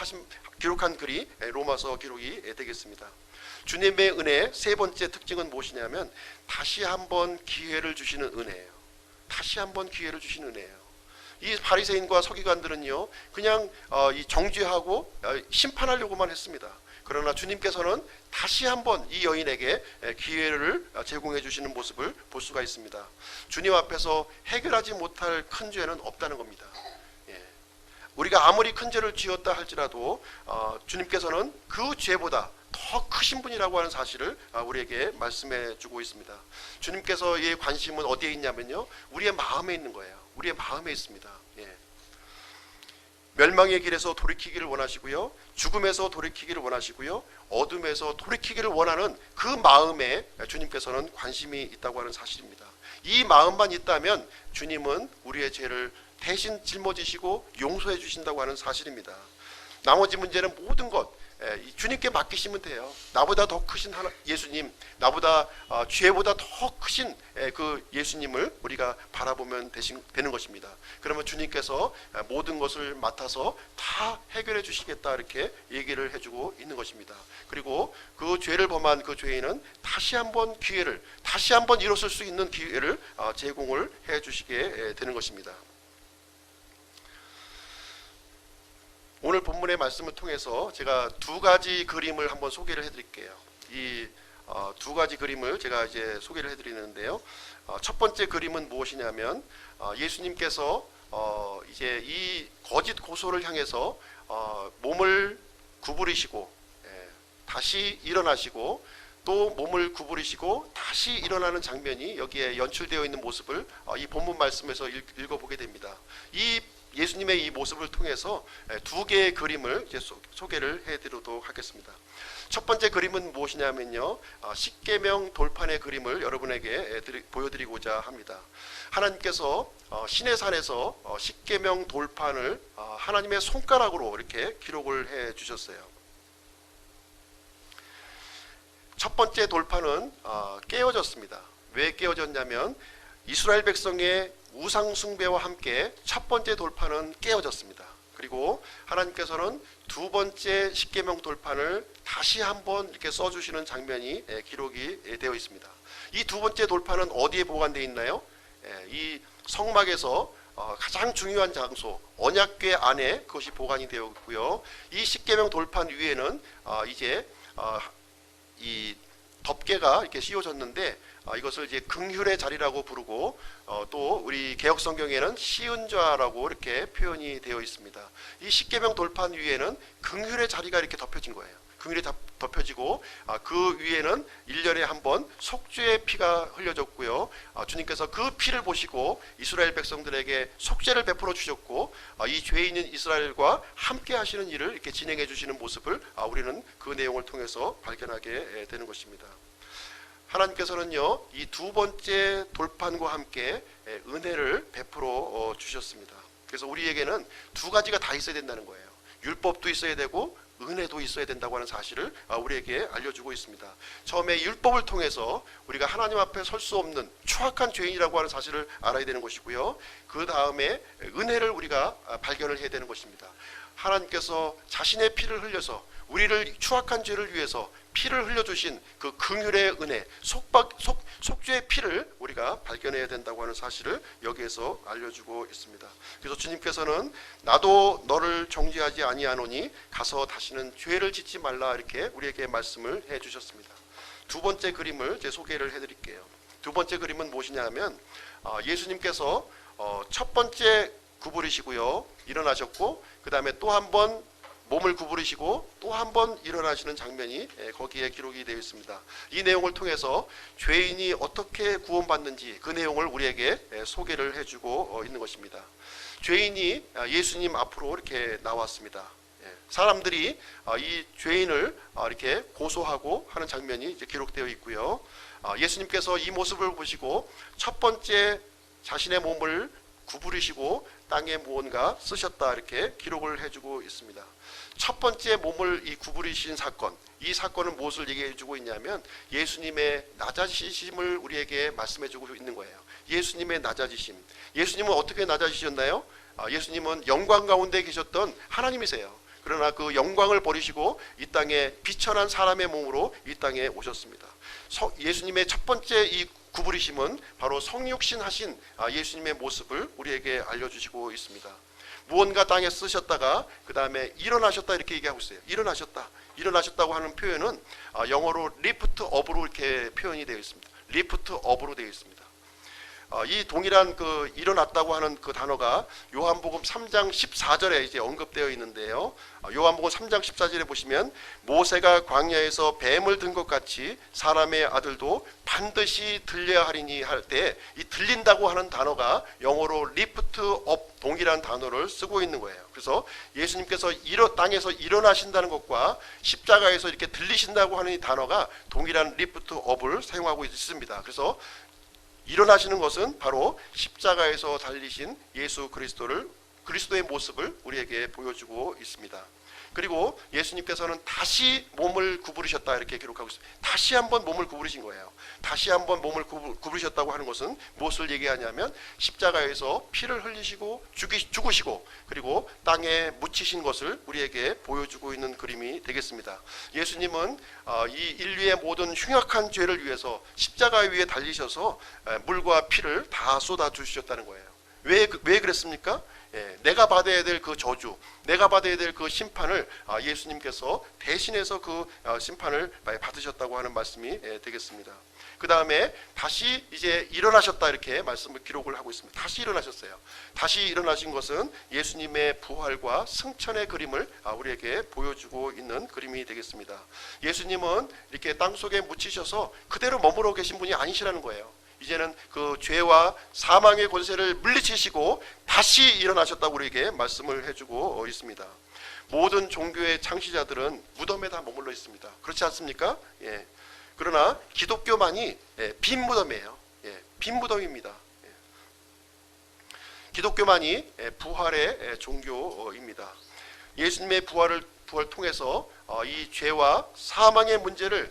기록한 글이 로마서 기록이 되겠습니다. 주님의 은혜의 세 번째 특징은 무엇이냐면 다시 한번 기회를 주시는 은혜예요. 다시 한번 기회를 주시는 은혜예요. 이 바리새인과 서기관들은요, 그냥 이 정죄하고 심판하려고만 했습니다. 그러나 주님께서는 다시 한번 이 여인에게 기회를 제공해 주시는 모습을 볼 수가 있습니다. 주님 앞에서 해결하지 못할 큰 죄는 없다는 겁니다. 우리가 아무리 큰 죄를 지었다 할지라도 주님께서는 그 죄보다 더 크신 분이라고 하는 사실을 우리에게 말씀해 주고 있습니다. 주님께서의 관심은 어디에 있냐면요, 우리의 마음에 있는 거예요. 우리의 마음에 있습니다. 예. 멸망의 길에서 돌이키기를 원하시고요, 죽음에서 돌이키기를 원하시고요, 어둠에서 돌이키기를 원하는 그 마음에 주님께서는 관심이 있다고 하는 사실입니다. 이 마음만 있다면 주님은 우리의 죄를 대신 짊어지시고 용서해 주신다고 하는 사실입니다. 나머지 문제는 모든 것 주님께 맡기시면 돼요. 나보다 더 크신 예수님, 나보다 죄보다 더 크신 그 예수님을 우리가 바라보면 되는 것입니다. 그러면 주님께서 모든 것을 맡아서 다 해결해 주시겠다, 이렇게 얘기를 해주고 있는 것입니다. 그리고 그 죄를 범한 그 죄인은 다시 한번 일어설 수 있는 기회를 제공을 해 주시게 되는 것입니다. 오늘 본문의 말씀을 통해서 제가 두 가지 그림을 한번 소개를 해드릴게요. 이 두 가지 그림을 제가 이제 소개를 해드리는데요. 첫 번째 그림은 무엇이냐면 예수님께서 이제 이 거짓 고소를 향해서 몸을 구부리시고 다시 일어나시고 또 몸을 구부리시고 다시 일어나는 장면이 여기에 연출되어 있는 모습을 이 본문 말씀에서 읽어보게 됩니다. 이 예수님의 이 모습을 통해서 두 개의 그림을 이제 소개를 해드리도록 하겠습니다. 첫 번째 그림은 무엇이냐면요, 십계명 돌판의 그림을 여러분에게 보여드리고자 합니다. 하나님께서 신의 산에서 십계명 돌판을 하나님의 손가락으로 이렇게 기록을 해 주셨어요. 첫 번째 돌판은 깨어졌습니다. 왜 깨어졌냐면 이스라엘 백성의 우상 숭배와 함께 첫 번째 돌판은 깨어졌습니다. 그리고 하나님께서는 두 번째 십계명 돌판을 다시 한번 이렇게 써주시는 장면이 기록이 되어 있습니다. 이 두 번째 돌판은 어디에 보관되어 있나요? 이 성막에서 가장 중요한 장소 언약궤 안에 그것이 보관이 되어 있고요. 이 십계명 돌판 위에는 이제 이 덮개가 이렇게 씌워졌는데 이것을 이제 긍휼의 자리라고 부르고 또 우리 개역 성경에는 시은좌라고 이렇게 표현이 되어 있습니다. 이 십계명 돌판 위에는 긍휼의 자리가 이렇게 덮여진 거예요. 긍휼이 덮여지고 그 위에는 1년에 한 번 속죄의 피가 흘려졌고요. 주님께서 그 피를 보시고 이스라엘 백성들에게 속죄를 베풀어 주셨고 이 죄 있는 이스라엘과 함께 하시는 일을 이렇게 진행해 주시는 모습을 우리는 그 내용을 통해서 발견하게 되는 것입니다. 하나님께서는요, 이 두 번째 돌판과 함께 은혜를 베풀어 주셨습니다. 그래서 우리에게는 두 가지가 다 있어야 된다는 거예요. 율법도 있어야 되고 은혜도 있어야 된다고 하는 사실을 우리에게 알려주고 있습니다. 처음에 율법을 통해서 우리가 하나님 앞에 설 수 없는 추악한 죄인이라고 하는 사실을 알아야 되는 것이고요. 그 다음에 은혜를 우리가 발견을 해야 되는 것입니다. 하나님께서 자신의 피를 흘려서 우리를 추악한 죄를 위해서 피를 흘려주신 그 긍휼의 은혜, 속죄의 피를 우리가 발견해야 된다고 하는 사실을 여기에서 알려주고 있습니다. 그래서 주님께서는 나도 너를 정죄하지 아니하노니 가서 다시는 죄를 짓지 말라, 이렇게 우리에게 말씀을 해주셨습니다. 두 번째 그림을 제 소개를 해드릴게요. 두 번째 그림은 무엇이냐면 예수님께서 첫 번째 구부리시고요, 일어나셨고 그 다음에 또 한 번 몸을 구부리시고 또 한 번 일어나시는 장면이 거기에 기록이 되어 있습니다. 이 내용을 통해서 죄인이 어떻게 구원받는지 그 내용을 우리에게 소개를 해주고 있는 것입니다. 죄인이 예수님 앞으로 이렇게 나왔습니다. 사람들이 이 죄인을 이렇게 고소하고 하는 장면이 이제 기록되어 있고요. 예수님께서 이 모습을 보시고 첫 번째 자신의 몸을 구부리시고 땅에 무언가 쓰셨다, 이렇게 기록을 해주고 있습니다. 첫 번째 몸을 이 구부리신 사건, 이 사건은 무엇을 얘기해주고 있냐면 예수님의 낮아지심을 우리에게 말씀해주고 있는 거예요. 예수님의 낮아지심. 예수님은 어떻게 낮아지셨나요? 예수님은 영광 가운데 계셨던 하나님이세요. 그러나 그 영광을 버리시고 이 땅에 비천한 사람의 몸으로 이 땅에 오셨습니다. 예수님의 첫 번째 이 구부리심은 바로 성육신 하신 예수님의 모습을 우리에게 알려주시고 있습니다. 무언가 땅에 쓰셨다가 그 다음에 일어나셨다, 이렇게 얘기하고 있어요. 일어나셨다고 하는 표현은 영어로 lift up로 이렇게 표현이 되어 있습니다. lift up로 되어 있습니다. 이 동일한 그 일어났다고 하는 그 단어가 요한복음 3장 14절에 이제 언급되어 있는데요. 요한복음 3장 14절에 보시면 모세가 광야에서 뱀을 든 것 같이 사람의 아들도 반드시 들려야 하리니 할 때 이 들린다고 하는 단어가 영어로 lift up 동일한 단어를 쓰고 있는 거예요. 그래서 예수님께서 땅에서 일어나신다는 것과 십자가에서 이렇게 들리신다고 하는 이 단어가 동일한 lift up을 사용하고 있습니다. 그래서 일어나시는 것은 바로 십자가에서 달리신 예수 그리스도의 모습을 우리에게 보여주고 있습니다. 그리고 예수님께서는 다시 몸을 구부리셨다 이렇게 기록하고 있습니다. 다시 한번 몸을 구부리신 거예요. 다시 한번 몸을 구부리셨다고 하는 것은 무엇을 얘기하냐면 십자가에서 피를 흘리시고 죽으시고 그리고 땅에 묻히신 것을 우리에게 보여주고 있는 그림이 되겠습니다. 예수님은 이 인류의 모든 흉악한 죄를 위해서 십자가 위에 달리셔서 물과 피를 다 쏟아 주셨다는 거예요. 왜 그랬습니까? 내가 받아야 될 그 저주, 내가 받아야 될 그 심판을 예수님께서 대신해서 그 심판을 받으셨다고 하는 말씀이 되겠습니다. 그 다음에 다시 이제 일어나셨다 이렇게 말씀을 기록을 하고 있습니다. 다시 일어나셨어요. 다시 일어나신 것은 예수님의 부활과 승천의 그림을 우리에게 보여주고 있는 그림이 되겠습니다. 예수님은 이렇게 땅속에 묻히셔서 그대로 머물러 계신 분이 아니시라는 거예요. 이제는 그 죄와 사망의 권세를 물리치시고 다시 일어나셨다고 우리에게 말씀을 해주고 있습니다. 모든 종교의 창시자들은 무덤에 다 머물러 있습니다. 그렇지 않습니까? 예. 그러나 기독교만이 빈 무덤이에요. 빈 무덤입니다. 기독교만이 부활의 종교입니다. 예수님의 부활을 통해서 이 죄와 사망의 문제를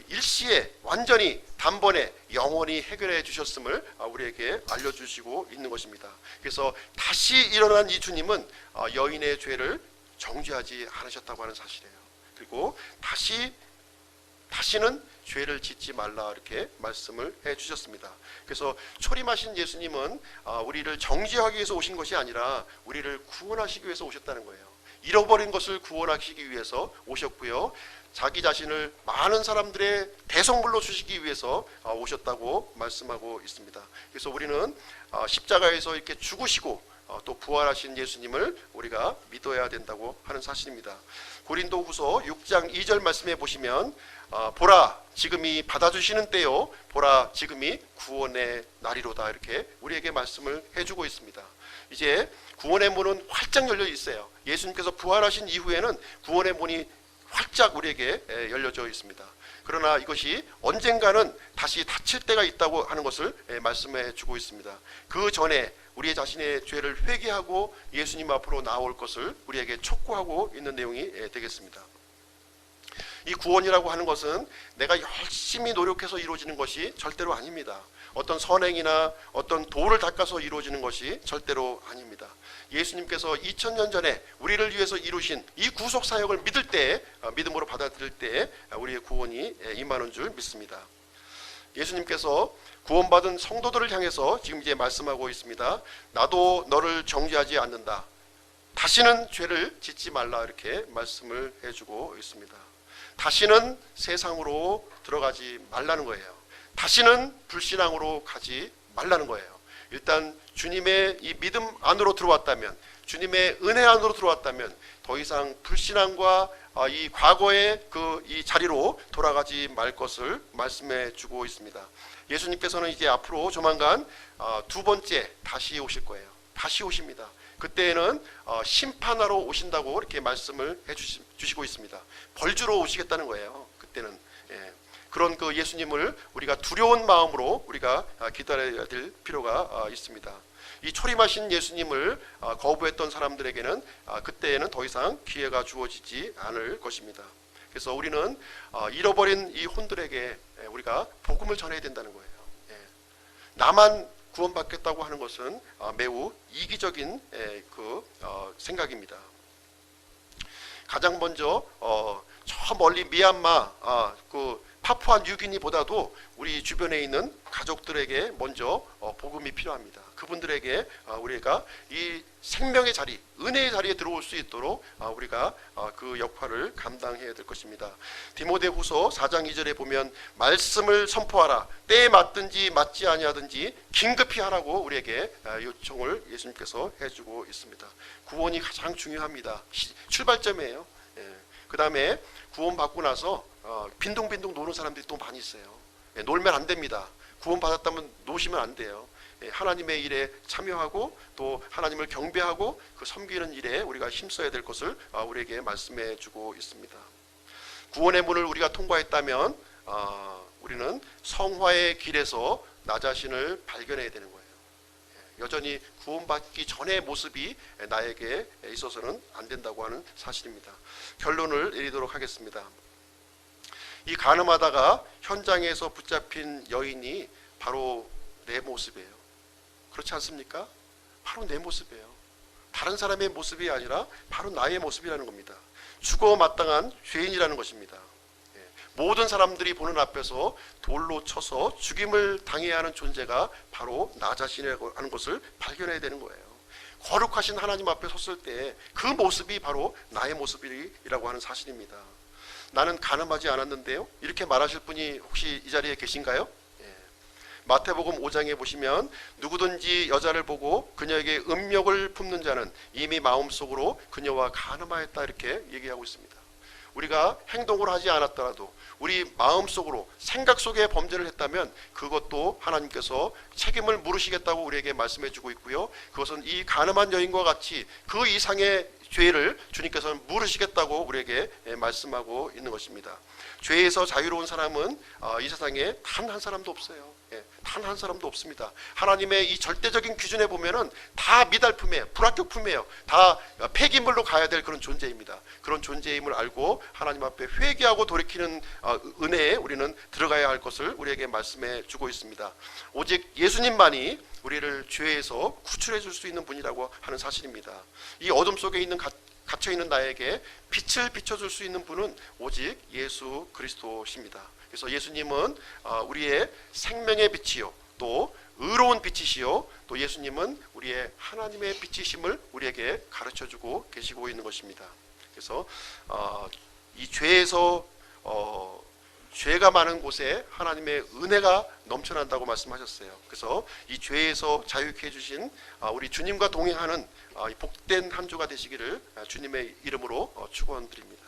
일시에 완전히 단번에 영원히 해결해 주셨음을 우리에게 알려주시고 있는 것입니다. 그래서 다시 일어난 이 주님은 여인의 죄를 정죄하지 않으셨다고 하는 사실이에요. 그리고 다시는 죄를 짓지 말라 이렇게 말씀을 해 주셨습니다. 그래서 초림하신 예수님은 우리를 정죄하기 위해서 오신 것이 아니라 우리를 구원하시기 위해서 오셨다는 거예요. 잃어버린 것을 구원하시기 위해서 오셨고요. 자기 자신을 많은 사람들의 대성물로 주시기 위해서 오셨다고 말씀하고 있습니다. 그래서 우리는 십자가에서 이렇게 죽으시고 또 부활하신 예수님을 우리가 믿어야 된다고 하는 사실입니다. 고린도후서 6장 2절 말씀에 보시면 보라 지금이 받아주시는 때요 보라 지금이 구원의 날이로다 이렇게 우리에게 말씀을 해주고 있습니다. 이제 구원의 문은 활짝 열려 있어요. 예수님께서 부활하신 이후에는 구원의 문이 활짝 우리에게 열려져 있습니다. 그러나 이것이 언젠가는 다시 닫힐 때가 있다고 하는 것을 말씀해 주고 있습니다. 그 전에 우리의 자신의 죄를 회개하고 예수님 앞으로 나올 것을 우리에게 촉구하고 있는 내용이 되겠습니다. 이 구원이라고 하는 것은 내가 열심히 노력해서 이루어지는 것이 절대로 아닙니다. 어떤 선행이나 어떤 도를 닦아서 이루어지는 것이 절대로 아닙니다. 예수님께서 2000년 전에 우리를 위해서 이루신 이 구속 사역을 믿을 때, 믿음으로 받아들일 때 우리의 구원이 임하는 줄 믿습니다. 예수님께서 구원받은 성도들을 향해서 지금 이제 말씀하고 있습니다. 나도 너를 정죄하지 않는다. 다시는 죄를 짓지 말라 이렇게 말씀을 해주고 있습니다. 다시는 세상으로 들어가지 말라는 거예요. 다시는 불신앙으로 가지 말라는 거예요. 일단 주님의 이 믿음 안으로 들어왔다면, 주님의 은혜 안으로 들어왔다면 더 이상 불신앙과 이 과거의 이 자리로 돌아가지 말 것을 말씀해 주고 있습니다. 예수님께서는 이제 앞으로 조만간 두 번째 다시 오실 거예요. 다시 오십니다. 그때에는 심판하러 오신다고 이렇게 말씀을 해 주시고 있습니다. 벌주로 오시겠다는 거예요. 그때는. 그런 그 예수님을 우리가 두려운 마음으로 우리가 기다려야 될 필요가 있습니다. 이 초림하신 예수님을 거부했던 사람들에게는 그때에는 더 이상 기회가 주어지지 않을 것입니다. 그래서 우리는 잃어버린 이 혼들에게 우리가 복음을 전해야 된다는 거예요. 나만 구원받겠다고 하는 것은 매우 이기적인 생각입니다. 가장 먼저 저 멀리 미얀마 파푸아 뉴기니보다도 우리 주변에 있는 가족들에게 먼저 복음이 필요합니다. 그분들에게 우리가 이 생명의 자리, 은혜의 자리에 들어올 수 있도록 우리가 그 역할을 감당해야 될 것입니다. 디모데후서 4장 2절에 보면 말씀을 선포하라. 때에 맞든지 맞지 아니하든지 긴급히 하라고 우리에게 요청을 예수님께서 해주고 있습니다. 구원이 가장 중요합니다. 출발점이에요. 그 다음에 구원 받고 나서 빈둥빈둥 노는 사람들이 또 많이 있어요. 놀면 안 됩니다. 구원 받았다면 노시면 안 돼요. 하나님의 일에 참여하고 또 하나님을 경배하고 그 섬기는 일에 우리가 힘써야 될 것을 우리에게 말씀해 주고 있습니다. 구원의 문을 우리가 통과했다면 우리는 성화의 길에서 나 자신을 발견해야 되는 거예요. 여전히 구원받기 전의 모습이 나에게 있어서는 안 된다고 하는 사실입니다. 결론을 내리도록 하겠습니다. 이 간음하다가 현장에서 붙잡힌 여인이 바로 내 모습이에요. 그렇지 않습니까? 바로 내 모습이에요. 다른 사람의 모습이 아니라 바로 나의 모습이라는 겁니다. 죽어 마땅한 죄인이라는 것입니다. 모든 사람들이 보는 앞에서 돌로 쳐서 죽임을 당해야 하는 존재가 바로 나 자신이라고 하는 것을 발견해야 되는 거예요. 거룩하신 하나님 앞에 섰을 때 그 모습이 바로 나의 모습이라고 하는 사실입니다. 나는 간음하지 않았는데요, 이렇게 말하실 분이 혹시 이 자리에 계신가요? 마태복음 5장에 보시면 누구든지 여자를 보고 그녀에게 음욕을 품는 자는 이미 마음속으로 그녀와 간음하였다 이렇게 얘기하고 있습니다. 우리가 행동을 하지 않았더라도 우리 마음속으로 생각 속에 범죄를 했다면 그것도 하나님께서 책임을 물으시겠다고 우리에게 말씀해 주고 있고요. 그것은 이 간음한 여인과 같이 그 이상의 죄를 주님께서는 물으시겠다고 우리에게 말씀하고 있는 것입니다. 죄에서 자유로운 사람은 이 세상에 단 한 사람도 없어요. 단 한 사람도 없습니다. 하나님의 이 절대적인 기준에 보면은 다 미달품이에요. 불합격품이에요. 다 폐기물로 가야 될 그런 존재입니다. 그런 존재임을 알고 하나님 앞에 회개하고 돌이키는 은혜에 우리는 들어가야 할 것을 우리에게 말씀해 주고 있습니다. 오직 예수님만이 우리를 죄에서 구출해 줄 수 있는 분이라고 하는 사실입니다. 이 어둠 속에 있는 갇혀있는 나에게 빛을 비춰줄 수 있는 분은 오직 예수 그리스도십니다. 그래서 예수님은 우리의 생명의 빛이요 또 의로운 빛이시요 또 예수님은 우리의 하나님의 빛이심을 우리에게 가르쳐주고 계시고 있는 것입니다. 그래서 이 죄에서 죄가 많은 곳에 하나님의 은혜가 넘쳐난다고 말씀하셨어요. 그래서 이 죄에서 자유케 해주신 우리 주님과 동행하는 복된 한 주가 되시기를 주님의 이름으로 축원드립니다.